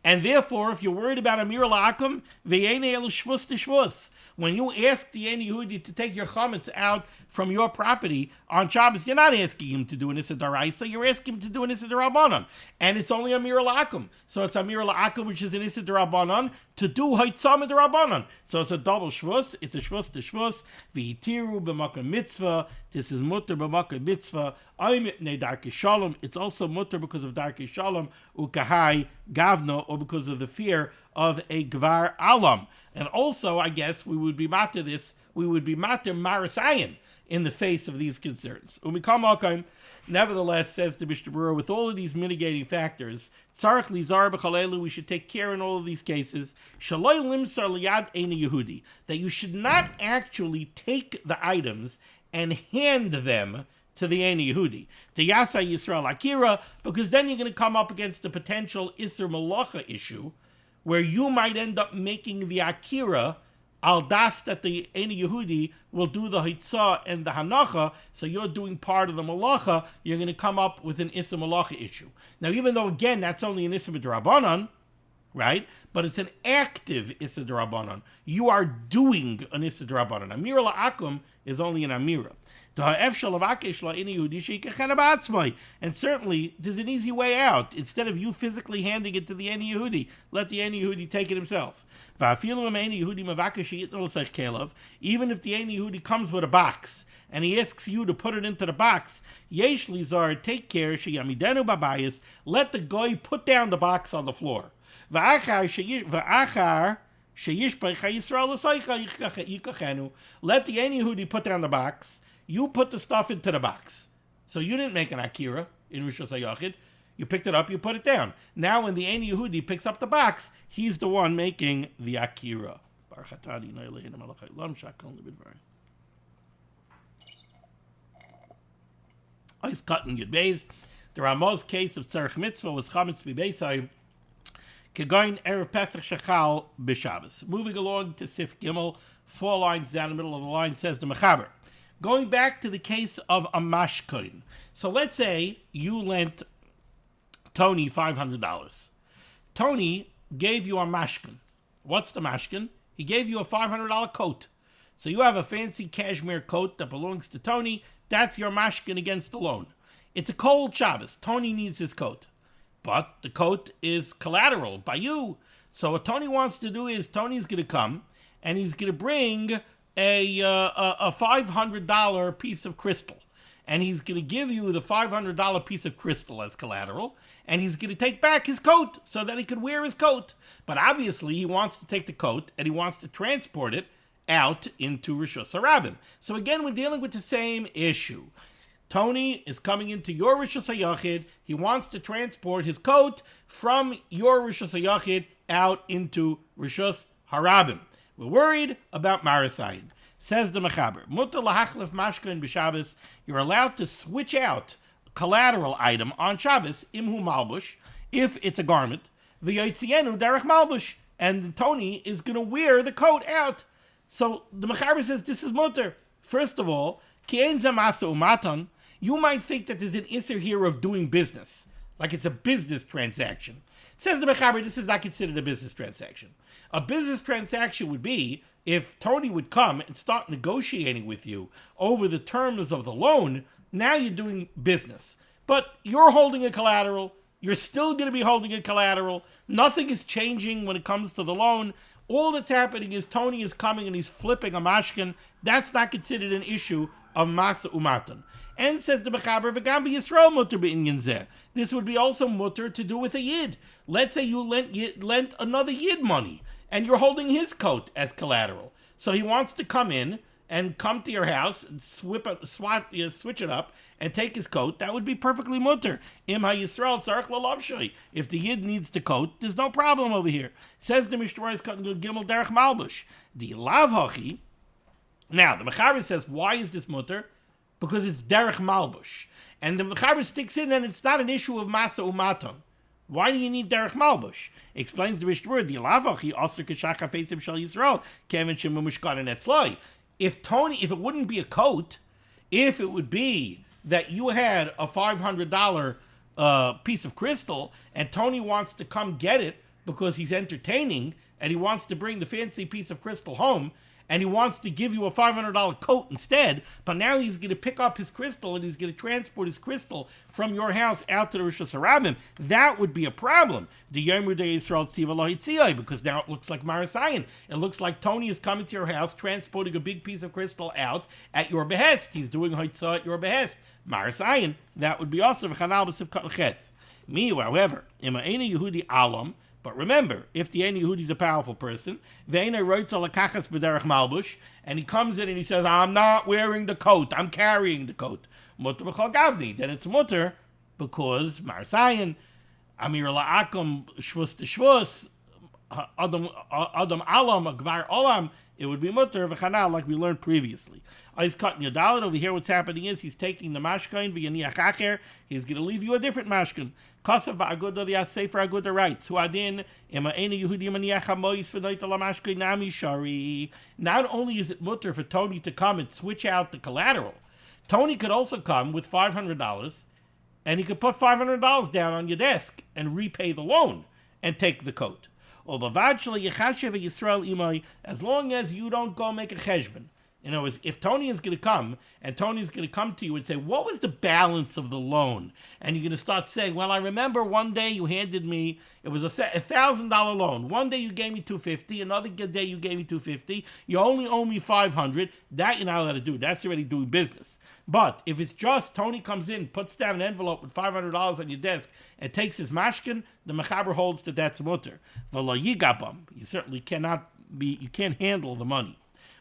And therefore, if you're worried about Amir La'akum, ve'yene elu shvus t'shvus. When you ask the Ein Yehudi to take your chametz out from your property on Shabbos, you're not asking him to do an Issa Daraisa, you're asking him to do an Issa Darabanan. And it's only Amir La'akum. So it's Amir La'akum, which is an Issa Darabanan, to do Haitzam Darabanan. So it's a double shvus, it's a shvus to shvus, v'yitiru b'makam mitzvah, this is mutter b'makam mitzvah, aymitne darkei shalom, it's also mutter because of darkei shalom, ukahai gavno, or because of the fear of a gvar alam. And also, I guess, we would be matter this, we would be matter marasayan in the face of these concerns. Nevertheless, says the Mishnah Berurah, with all of these mitigating factors, tzarich lizar b'chalelu, we should take care in all of these cases, shaloi limsar liyad ein Yehudi, that you should not actually take the items and hand them to the Ein Yehudi, to Yasa Yisrael Akira, because then you're going to come up against the potential Isser Malacha issue, where you might end up making the Akira al das that the Ein Yehudi will do the Hitzah and the Hanacha, so you're doing part of the Malacha, you're going to come up with an Isser Malacha issue. Now, even though, again, that's only an Isser D'Rabbanan, right? But it's an active Issa D'Rabbanan. You are doing an Issa D'Rabbanan. Amira La'akum is only an Amira. And certainly, there's an easy way out. Instead of you physically handing it to the Ein Yehudi, let the Ein Yehudi take it himself. Even if the Ein Yehudi comes with a box, and he asks you to put it into the box, Yesh Lizar, take care, let the guy put down the box on the floor. Let the Ein Yehudi put down the box. You put the stuff into the box. So you didn't make an Akira in Rosh Hashanah. You picked it up, you put it down. Now when the Ein Yehudi picks up the box, he's the one making the Akira. Ice cutting Yud Beis. The Ramah's case of Tzarech Mitzvah was Chametz B'Beisai. Kegoin Erev Pesach Shechal B'Shabbos. Moving along to Sif Gimel, 4 lines down the middle of the line, says the Mechaber. Going back to the case of a mashkoin. So let's say you lent Tony $500. Tony gave you a mashkin. What's the mashkin? He gave you a $500 coat. So you have a fancy cashmere coat that belongs to Tony. That's your mashkin against the loan. It's a cold Shabbos. Tony needs his coat. But the coat is collateral by you. So what Tony wants to do is Tony's going to come and he's going to bring a $500 piece of crystal. And he's going to give you the $500 piece of crystal as collateral. And he's going to take back his coat so that he could wear his coat. But obviously he wants to take the coat and he wants to transport it out into Rishus HaRabim. So again, we're dealing with the same issue. Tony is coming into your Rishus HaYachid. He wants to transport his coat from your Rishus HaYachid out into Rishus HaRabim. We're worried about Marasayin. Says the Mechaber, Mutter lahachlef mashkoin b'Shabbos, you're allowed to switch out a collateral item on Shabbos, imhu malbush, if it's a garment, v'yotzienu derech malbush, and Tony is going to wear the coat out. So the Mechaber says this is mutter. First of all, ki ein ze masa umatan, you might think that there's an isser here of doing business, like it's a business transaction. Says the Mechaber, this is not considered a business transaction. A business transaction would be if Tony would come and start negotiating with you over the terms of the loan. Now you're doing business. But you're holding a collateral. You're still going to be holding a collateral. Nothing is changing when it comes to the loan. All that's happening is Tony is coming and he's flipping a mashkin. That's not considered an issue of Masa Umatan. And says the Mechaber, V'gam Yisrael mutter b'inyan zeh. This would be also mutter to do with a Yid. Let's say you lent another Yid money, and you're holding his coat as collateral. So he wants to come in and come to your house and switch it up and take his coat. That would be perfectly mutter. Im ha-Yisrael tzarech lalavshay. If the Yid needs the coat, there's no problem over here. Says the Mishnah Berurah Gimel derech malbush. The lav hachi. Now the Mechaber says, why is this mutter? Because it's derech malbush. And the Mechaber sticks in, and it's not an issue of masa umaton. Why do you need derech malbush? Explains the Mishnah Berurah, the lavachi aser k'shach hafeitzim shel Yisrael kevin shemu mishkan and etzloi. If it wouldn't be a coat, if it would be that you had a $500 piece of crystal and Tony wants to come get it because he's entertaining and he wants to bring the fancy piece of crystal home, and he wants to give you a $500 coat instead, but now he's going to pick up his crystal and he's going to transport his crystal from your house out to the Rosh Hashanah, that would be a problem. The Yomer de Yisrael Tziva Lo Hitziyai, because now it looks like Marasayan. It looks like Tony is coming to your house, transporting a big piece of crystal out at your behest. He's doing Hitzah at your behest. Marasayan, that would be also V'chanal B'siv Kat L'ches. Me, however, Ima Eina Yehudi Alam. But remember, if the Ein Yehudi is a powerful person, and he comes in and he says, I'm not wearing the coat, I'm carrying the coat, mutter b'chol gavni, then it's mutter because Marsayan, Amir la'akum shvus to shvus, Adam alam, agvar olam, it would be mutter v'chanal like we learned previously. He's cutting your dollar over here. What's happening is he's taking the mashkin v'yaniach acher. He's going to leave you a different mashkin. Kasav ba'aguda the sefer aguda writes. Huadin ema ena Yehudi maniach hamois v'noit ala mashkin nami shari. Not only is it mutter for Tony to come and switch out the collateral, Tony could also come with $500, and he could put $500 down on your desk and repay the loan and take the coat. As long as you don't go make a cheshbon. You know, if Tony is going to come, and Tony's going to come to you and say, what was the balance of the loan? And you're going to start saying, well, I remember one day you handed me, it was a $1,000 loan. One day you gave me $250, another day you gave me $250. You only owe me $500. That you're not allowed to do. That's already doing business. But if it's just Tony comes in, puts down an envelope with $500 on your desk, and takes his mashkin, the Mechaber holds that that's mutter. V'lo yigabam. You certainly you can't handle the money.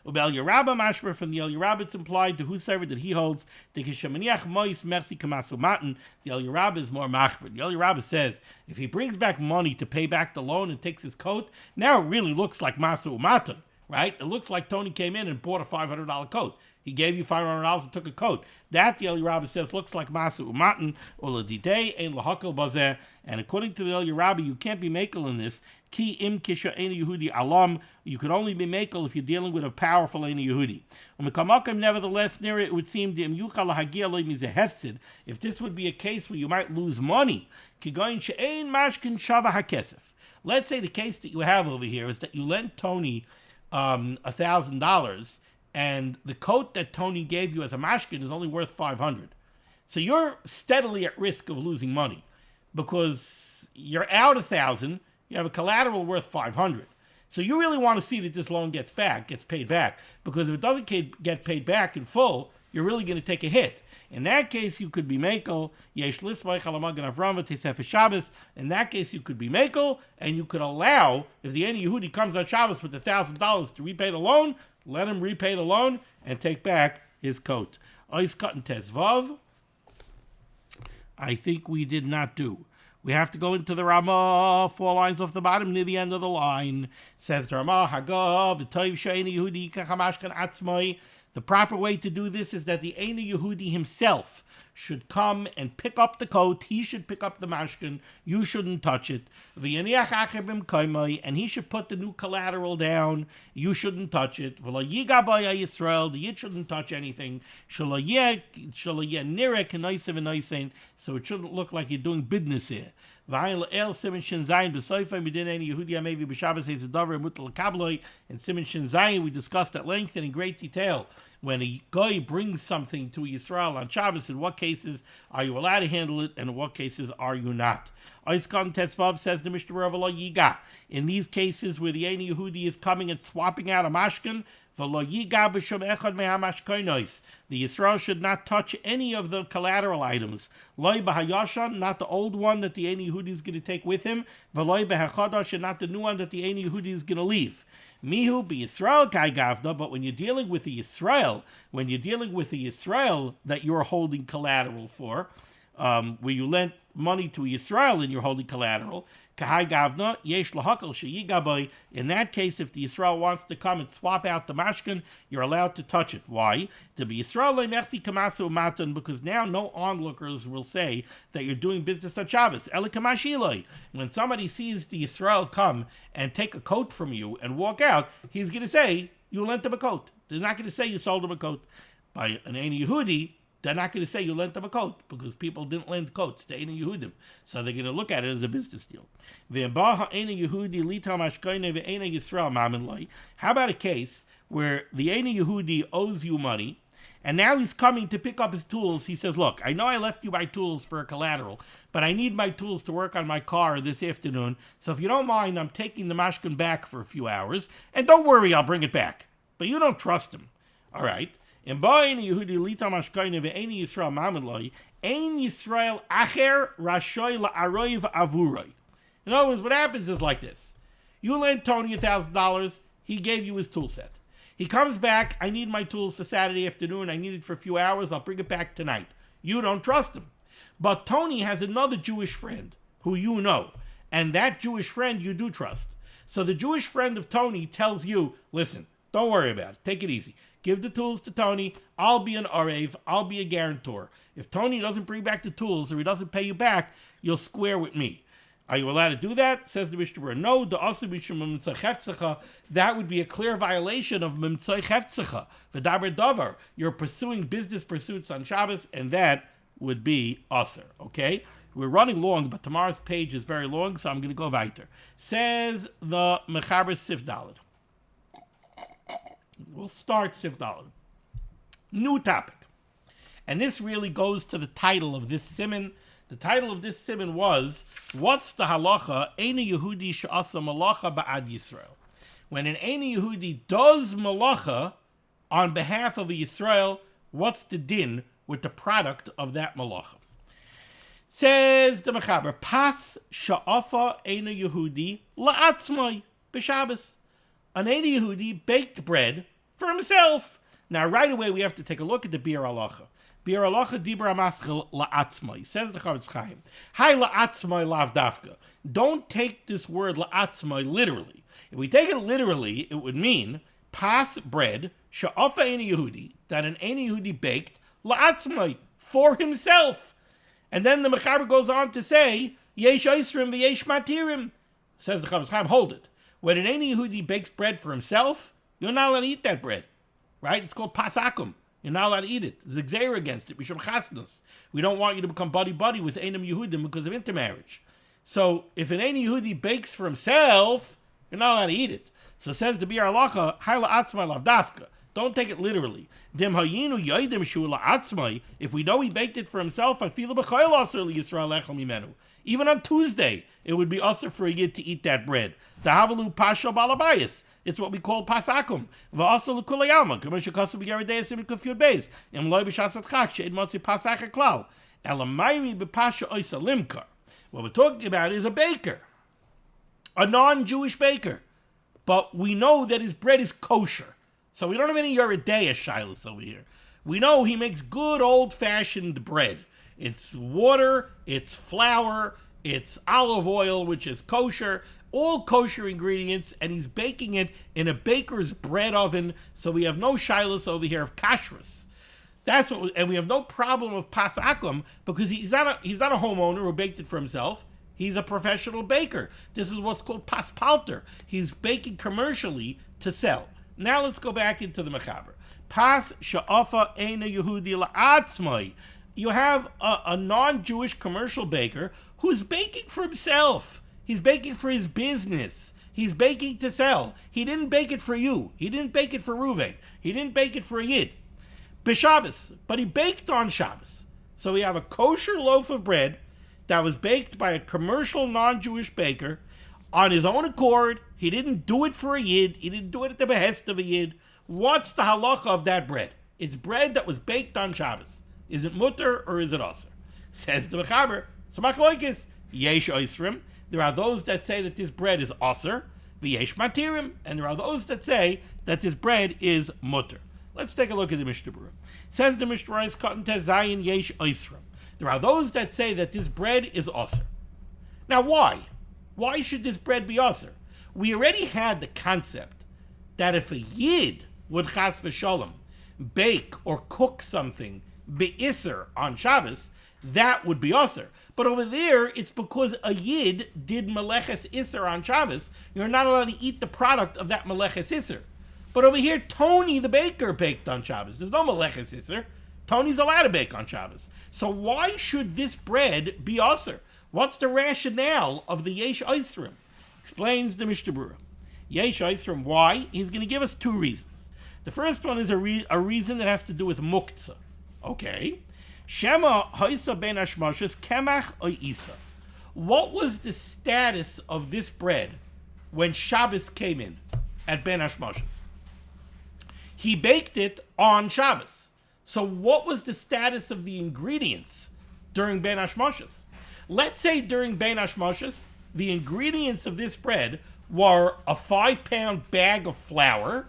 Ubel Yerabba mashmer, from the El Yerabba, it's implied to whosoever that he holds the Kishamaniach Mois Mercy Kamasu Matan. The El Yerabba is more machber. The El Yerabba says if he brings back money to pay back the loan and takes his coat, now it really looks like Masu Matan, right? It looks like Tony came in and bought a $500 coat. He gave you $500 and took a coat. That, the El Yerabba says, looks like Masu Umatin, or Ladidei, Ein Lahakal Bazeh. And according to the El Yerabba, you can't be makel in this. Ki im kisha Ein Yehudi alam. You could only be makel if you're dealing with a powerful Ein Yehudi. Nevertheless, near it would seem if this would be a case where you might lose money. Let's say the case that you have over here is that you lent Tony $1,000, and the coat that Tony gave you as a mashkin is only worth $500. So you're steadily at risk of losing money because you're out $1,000. You have a collateral worth $500. So you really want to see that this loan gets paid back, because if it doesn't get paid back in full, you're really going to take a hit. In that case, you could be makel. In that case, you could be makel, and you could allow, if the Ein Yehudi comes on Shabbos with $1,000 to repay the loan, let him repay the loan and take back his coat. Ois cut and tesvav. I think we did not do. We have to go into the Ramah, 4 lines off the bottom near the end of the line. Says the Ramah, Hagav, V'toiv she'ein Yehudi kachamashkan atzmai. The proper way to do this is that the Ein Yehudi himself should come and pick up the coat. He should pick up the mashkin. You shouldn't touch it. And he should put the new collateral down. You shouldn't touch it. The Yid shouldn't touch anything. So it shouldn't look like you're doing business here. In Siman Shin Zayin, we discussed at length and in great detail when a guy brings something to Yisrael on Shabbos, in what cases are you allowed to handle it and in what cases are you not. Oiskan Tesvav says the Mishnah Berurah Yiga. In these cases where the Ein Yehudi is coming and swapping out a mashkin The Yisrael should not touch any of the collateral items. Loi b'hayashan, not the old one that the Ein Yehudi is going to take with him. V'loi b'hachadash, and not the new one that the Ein Yehudi is going to leave. Mihu b'Yisrael kai gavda, but when you're dealing with the Yisrael, that you're holding collateral for, where you lent money to Yisrael and you're holding collateral, kahai gavna yesh lahakal sheyigaboy. In that case, if the Yisrael wants to come and swap out the mashkin, you're allowed to touch it. Why? To be Yisrael le'mersi kamasu matan, because now no onlookers will say that you're doing business on Shabbos. Elikamashiloi. When somebody sees the Yisrael come and take a coat from you and walk out, he's going to say you lent him a coat. They're not going to say you sold him a coat. By an Ein Yehudi, they're not going to say you lent them a coat, because people didn't lend coats to Ein Yehudim. So they're going to look at it as a business deal. How about a case where the Ein Yehudi owes you money, and now he's coming to pick up his tools? He says, look, I know I left you my tools for a collateral, but I need my tools to work on my car this afternoon, so if you don't mind, I'm taking the mashkin back for a few hours, and don't worry, I'll bring it back. But you don't trust him. All right. In Ein Yehudi lita mashkaine ve'ein Yisrael mameloi, ein Yisrael acher rashoy la'aroiv avuroi. In other words, what happens is like this. You lent Tony $1,000, he gave you his tool set. He comes back, I need my tools for Saturday afternoon, I need it for a few hours, I'll bring it back tonight. You don't trust him. But Tony has another Jewish friend who you know, and that Jewish friend you do trust. So the Jewish friend of Tony tells you, listen, don't worry about it, take it easy. Give the tools to Tony. I'll be an Arev. I'll be a guarantor. If Tony doesn't bring back the tools or he doesn't pay you back, you'll square with me. Are you allowed to do that? Says the Mishnah Berurah. No, that would be a clear violation of Mimtzai Cheftzecha. V'daber davar. You're pursuing business pursuits on Shabbos, and that would be aser. Okay? We're running long, but tomorrow's page is very long, so I'm going to go weiter. Says the Mechaber Sif Daled. We'll start Sif Daled. New topic. And this really goes to the title of this Siman. The title of this Siman was, what's the halacha, Ein Yehudi she'asa malacha ba'ad Yisrael? When an Ein Yehudi does malacha on behalf of a Yisrael, what's the din with the product of that malacha? Says the Mechaber, Pas sha'afa Ein Yehudi la'atzmai b'Shabbos. An Ein Yehudi baked bread for himself. Now, right away, we have to take a look at the Biur Halacha. Biur Halacha dibra maschil la'atzmai. Says the Chavetz Chaim, Hai la'atzmai lav dafka. Don't take this word la'atzmai literally. If we take it literally, it would mean pas bread sha'afa Ein Yehudi, that an Ein Yehudi baked la'atzmai, for himself. And then the Mechaber goes on to say, yesh oisrim v'yesh matirim. Says the Chavetz Chaim, hold it. When an Ein Yehudi bakes bread for himself, you're not allowed to eat that bread, right? It's called pasakum. You're not allowed to eat it. There's a gzeira against it. Mishum chasnus. We don't want you to become buddy-buddy with Einam Yehudim because of intermarriage. So if an Ein Yehudi bakes for himself, you're not allowed to eat it. So says the Biur Halacha, Haila atzmai lav dafka. Don't take it literally. Dem hayinu yoidim shu la'atzmai. If we know he baked it for himself, afilu b'chayil aser liyisrael echel mimenu. Even on Tuesday, it would be usher for a yid to eat that bread. Tahavalu pasha balabayis. It's what we call pasakum. V'asal l'kulayalma. K'moshe kasu b'yaradei asim k'fyud beis. Im loy b'shasat chak she'ed motzi pasach klal. Elamayri b'pasha oisa limkar. What we're talking about is a baker. A non-Jewish baker. But we know that his bread is kosher. So we don't have any Yeridea shilas over here. We know he makes good old-fashioned bread. It's water, it's flour, it's olive oil, which is kosher, all kosher ingredients, and he's baking it in a baker's bread oven, so we have no shilas over here of kashrus. That's what, and we have no problem of pasakum, because he's not a homeowner who baked it for himself. He's a professional baker. This is what's called paspalter. He's baking commercially to sell. Now let's go back into the Mechaber. Pas sha'afa Ein Yehudi la'atzmai. You have a non-Jewish commercial baker who's baking for himself. He's baking for his business. He's baking to sell. He didn't bake it for you. He didn't bake it for Ruvain. He didn't bake it for a Yid. B'Shabbos. But he baked on Shabbos. So we have a kosher loaf of bread that was baked by a commercial non-Jewish baker on his own accord. He didn't do it for a Yid. He didn't do it at the behest of a Yid. What's the halacha of that bread? It's bread that was baked on Shabbos. Is it mutter or is it aser? Says the Mechaber, so machlokes, yesh oisrim. There are those that say that this bread is aser, v'yesh matirim, and there are those that say that this bread is mutter. Let's take a look at the Mishnah Berurah. Says the Mishnah Berurah, cotton tezayin yesh oisrim. There are those that say that this bread is aser. Now why? Why should this bread be aser? We already had the concept that if a yid would chas v'shalom bake or cook something be'isser on Shabbos, that would be aser. But over there, it's because a yid did meleches isser on Shabbos. You're not allowed to eat the product of that meleches isser. But over here, Tony the baker baked on Shabbos. There's no meleches isser. Tony's allowed to bake on Shabbos. So why should this bread be aser? What's the rationale of the yesh oisrim? Explains the Mishnah Berurah. Yesh oisrim, why? He's going to give us two reasons. The first one is a reason that has to do with muktzah. Okay. Shema haisa ben hashmoshes kemach o isa. What was the status of this bread when Shabbos came in at ben hashmoshes? He baked it on Shabbos. So what was the status of the ingredients during ben hashmoshes? Let's say during ben hashmoshes, the ingredients of this bread were a 5-pound bag of flour,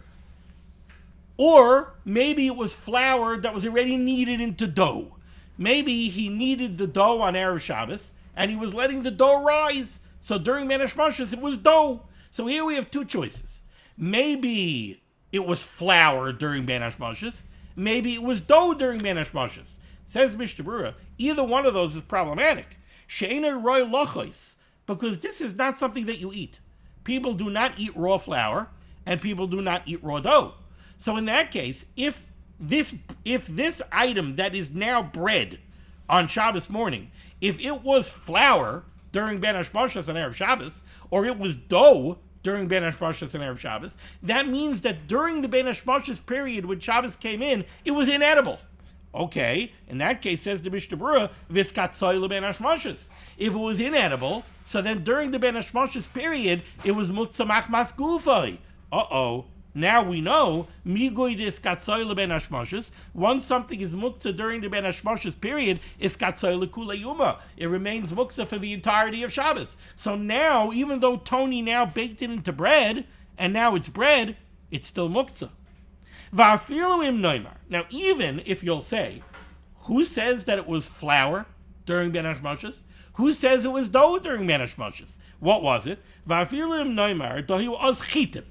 or maybe it was flour that was already kneaded into dough. Maybe he kneaded the dough on Erev Shabbos, and he was letting the dough rise. So during Ben Hashmoshes, it was dough. So here we have two choices. Maybe it was flour during Ben Hashmoshes. Maybe it was dough during Ben Hashmoshes. Says Mishnah Berurah, either one of those is problematic. She'ena roy lochos, because this is not something that you eat. People do not eat raw flour, and people do not eat raw dough. So in that case, if this item that is now bread on Shabbos morning, if it was flour during Ben Hashmoshes and Erev Shabbos, or it was dough during Ben Hashmoshes and Erev Shabbos, that means that during the Ben Hashmoshes period when Shabbos came in, it was inedible. Okay, in that case, says the Mishnah Berurah, Viskatzoy Ben Hashmoshes. If it was inedible, so then during the Ben Hashmoshes period, it was Mutzamach Masgufay. Now we know, migoy katsoy ben hashmoshes. Once something is muktzah during the ben hashmoshes period, is katsoy lekula yuma. It remains muktzah for the entirety of Shabbos. So now, even though Tony now baked it into bread, and now it's bread, it's still muktzah. Va'afilu im noimar. Now, even if you'll say, who says that it was flour during ben hashmoshes? Who says it was dough during ben hashmoshes? What was it? Va'afilu im noimar dahi oz chitim.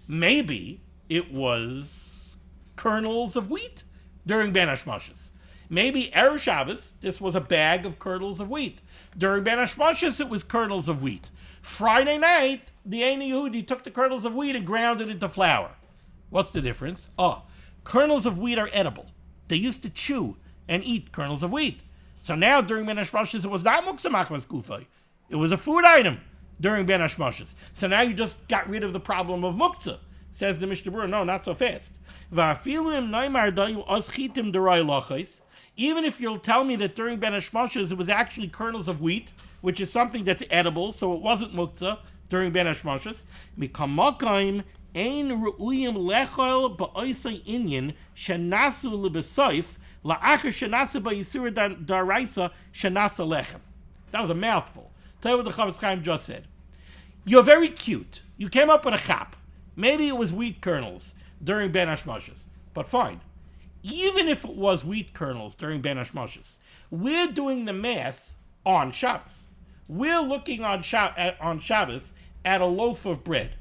Maybe it was kernels of wheat during Ben Hashmoshes. Maybe Erev Shabbos, this was a bag of kernels of wheat. During Ben Hashmoshes, it was kernels of wheat. Friday night, the Ein Yehudi took the kernels of wheat and ground it into flour. What's the difference? Kernels of wheat are edible. They used to chew and eat kernels of wheat. So now, during Ben Hashmoshes, it was not Muksa Machmas Gufay. It was a food item during Ben Hashmoshes. So now you just got rid of the problem of muktzah. Says the Mishnah Berurah, no, not so fast. Even if you'll tell me that during Ben Hashmoshes it was actually kernels of wheat, which is something that's edible, so it wasn't muktzah during Ben Hashmoshes, mikamakim ein ru'uyim lechol ba'oisay inyan shenasu lebesoif la'achar shenasu ba'yisur daraisa shenasa lechem. That was a mouthful. Tell you what the Chavetz Chaim just said. You're very cute. You came up with a chap. Maybe it was wheat kernels during Ben Hashmoshes. But fine. Even if it was wheat kernels during Ben Hashmoshes, we're doing the math on Shabbos. We're looking on Shabbos at a loaf of bread.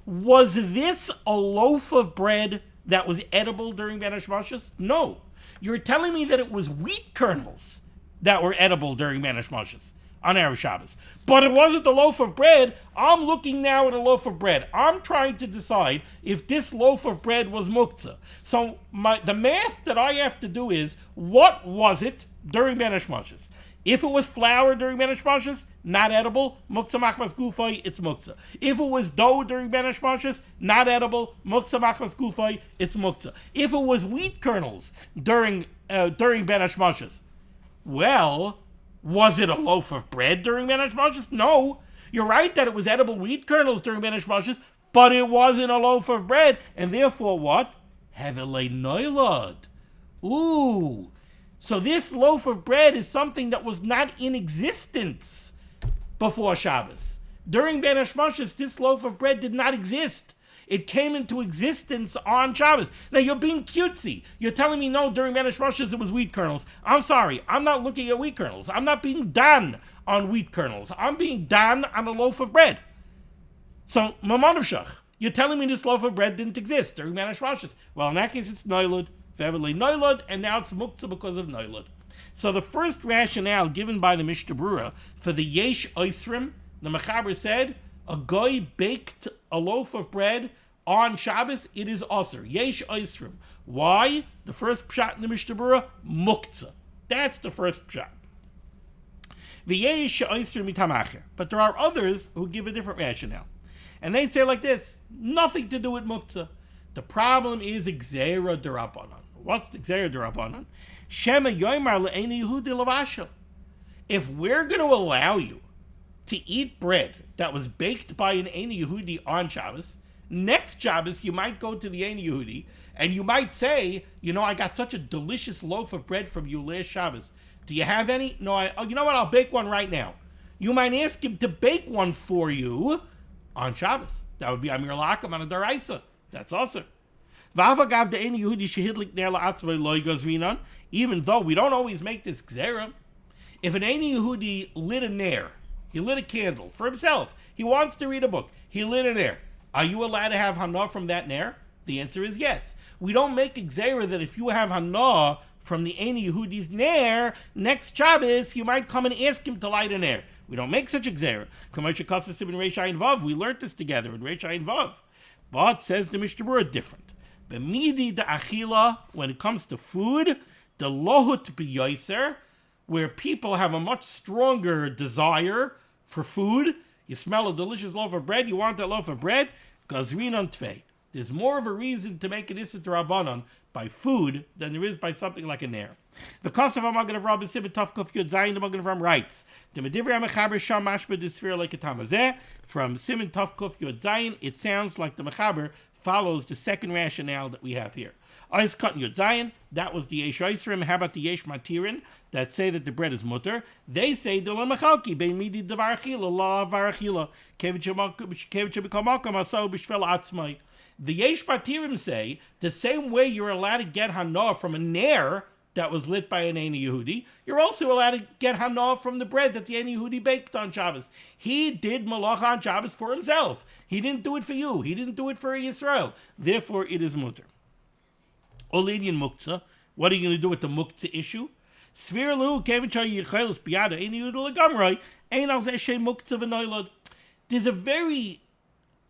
Was this a loaf of bread that was edible during Ben Hashmoshes? No. You're telling me that it was wheat kernels that were edible during Ben Hashmoshes on Erev Shabbos. But it wasn't the loaf of bread. I'm looking now at a loaf of bread. I'm trying to decide if this loaf of bread was muktzah. So the math that I have to do is, what was it during Ben Hashmoshes? If it was flour during Ben Hashmoshes, not edible, muktzah machmas gufay, it's muktzah. If it was dough during Ben Hashmoshes, not edible, muktzah machmas gufay, it's muktzah. If it was wheat kernels during Ben Hashmoshes, well, was it a loaf of bread during Ben Hashmoshes? No. You're right that it was edible wheat kernels during Ben Hashmoshes, but it wasn't a loaf of bread, and therefore what? Hevelei noilod. Ooh. So this loaf of bread is something that was not in existence before Shabbos. During Ben Hashmashos, this loaf of bread did not exist. It came into existence on Shabbos. Now, you're being cutesy. You're telling me, no, during Ben Hashmashos it was wheat kernels. I'm sorry. I'm not looking at wheat kernels. I'm not being done on wheat kernels. I'm being done on a loaf of bread. So, Mamonavshach, you're telling me this loaf of bread didn't exist during Ben Hashmashos. Well, in that case, it's noilud. Verily noilud, and now it's muktzah because of noilud. So the first rationale given by the Mishnah Berurah for the yesh oisrim, the Mechaber said, a goy baked a loaf of bread on Shabbos, it is osir. Yesh oisrim. Why? The first pshat in the Mishnah Berurah, muktzah. That's the first pshat. V'yesh oisrim mitamacher. But there are others who give a different rationale. And they say like this, nothing to do with muktzah. The problem is gzeira d'Rabbanan. What's the gzeira d'Rabbanan? Shema yoymar le'eni Yehudi lavashel. If we're going to allow you to eat bread that was baked by an Ein Yehudi on Shabbos, next Shabbos you might go to the Ein Yehudi and you might say, you know, I got such a delicious loaf of bread from you last Shabbos. Do you have any? No, you know what? I'll bake one right now. You might ask him to bake one for you on Shabbos. That would be Amir Lakam on a Daraisa. That's awesome. Even though we don't always make this gzera, if an Ein Yehudi lit a ner, he lit a candle for himself, he wants to read a book, he lit a ner, are you allowed to have hana from that ner? The answer is yes. We don't make a gzera that if you have hana from the Ein Yehudi's ner, next Shabbos you might come and ask him to light a ner. We don't make such a gzera. We learned this together in Reish Ayin Vav. But, says the Mishnah Berurah, different. B'midi de achila, when it comes to food, the lohut b'yoser, where people have a much stronger desire for food. You smell a delicious loaf of bread, you want that loaf of bread, gazrin on tvei. There's more of a reason to make an issa d'Rabbanan by food than there is by something like a ner. Because of Magen Avraham B'Siman Tavkuf Yud Zayin, the Magen Avraham writes, from Siman Tavkuf Yud Zayin, it sounds like the Mechaber follows the second rationale that we have here. Ois Katan Yud Zayin, that was the Yesh Oisrim. How about the Yesh Matirin that say that the bread is mutter? They say the Lamachalki bein midi devarachila la varachila kevitchabikamakam aso b'shvel atzmai. The Yesh Matirim say the same way you're allowed to get hana from a ner that was lit by an Ein Yehudi, you're also allowed to get hana from the bread that the Ein Yehudi baked on Shabbos. He did malacha on Shabbos for himself. He didn't do it for you. He didn't do it for Yisrael. Therefore, it is mutter. Olinian muktzah. What are you going to do with the muktzah issue? There's a very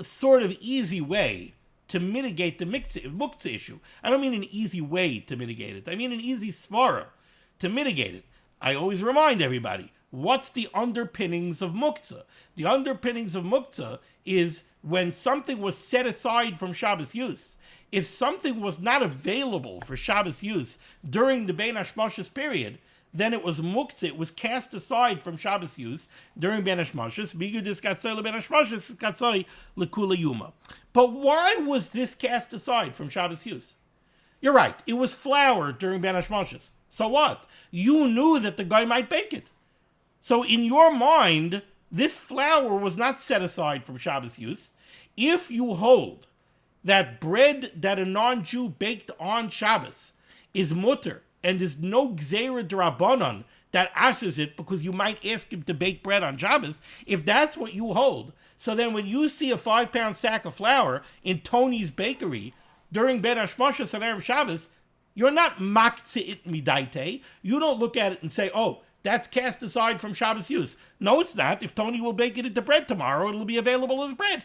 sort of easy way to mitigate the muktzah issue. I don't mean an easy way to mitigate it. I mean an easy svara to mitigate it. I always remind everybody, what's the underpinnings of muktzah? The underpinnings of muktzah is when something was set aside from Shabbos use. If something was not available for Shabbos use during the Ben Hashmashos period, then it was muktzah, it was cast aside from Shabbos use during Ben Hashmashos. But why was this cast aside from Shabbos use? You're right, it was flour during Ben Hashmashos. So what? You knew that the guy might bake it. So in your mind, this flour was not set aside from Shabbos use. If you hold that bread that a non-Jew baked on Shabbos is mutter, and there's no gzeira d'Rabbanan that asks it because you might ask him to bake bread on Shabbos, if that's what you hold, so then when you see a 5-pound sack of flour in Tony's bakery during Ben Hashmashos and Erev Shabbos, you're not maktzeit midaite. You don't look at it and say, oh, that's cast aside from Shabbos use. No, it's not. If Tony will bake it into bread tomorrow, it'll be available as bread.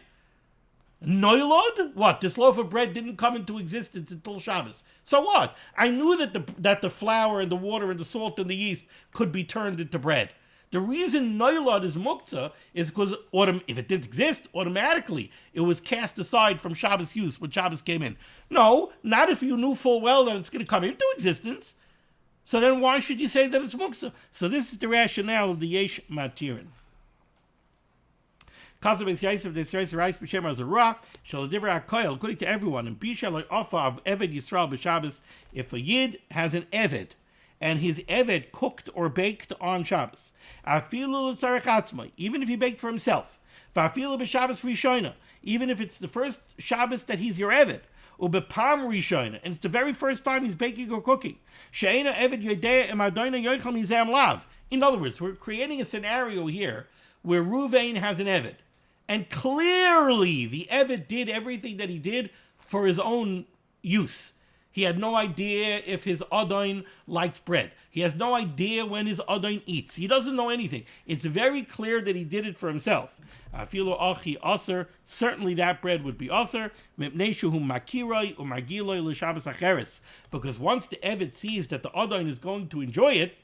Noilod? What? This loaf of bread didn't come into existence until Shabbos. So what? I knew that the flour and the water and the salt and the yeast could be turned into bread. The reason noilod is muktzah is because if it didn't exist, automatically it was cast aside from Shabbos use when Shabbos came in. No, not if you knew full well that it's going to come into existence. So then why should you say that it's muktzah? So this is the rationale of the yesh matirin. According to everyone, and of Eved Yisrael b'Shabbos, if a Yid has an Eved, and his Eved cooked or baked on Shabbos, even if he baked for himself, even if it's the first Shabbos that he's your Eved, and it's the very first time he's baking or cooking. In other words, we're creating a scenario here where Ruvain has an Eved, and clearly the Eved did everything that he did for his own use. He had no idea if his Adain likes bread. He has no idea when his Adain eats. He doesn't know anything. It's very clear that he did it for himself. Certainly that bread would be aser, because once the Eved sees that the Adain is going to enjoy it,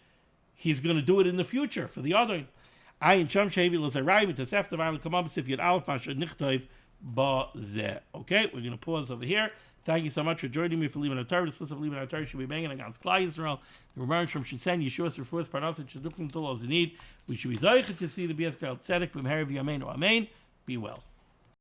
he's going to do it in the future for the Adain. Okay, we're going to pause over here. Thank you so much for joining me for Limud HaTorah. This was Limud HaTorah should be banging against Klal Yisrael. The Rebbeinu Shem should send Yeshua's refuahs parnasos shaduklim tol al zenid. We should be zoichet to see the BS Tzedek b'meherav yameinu. Amen. Be well.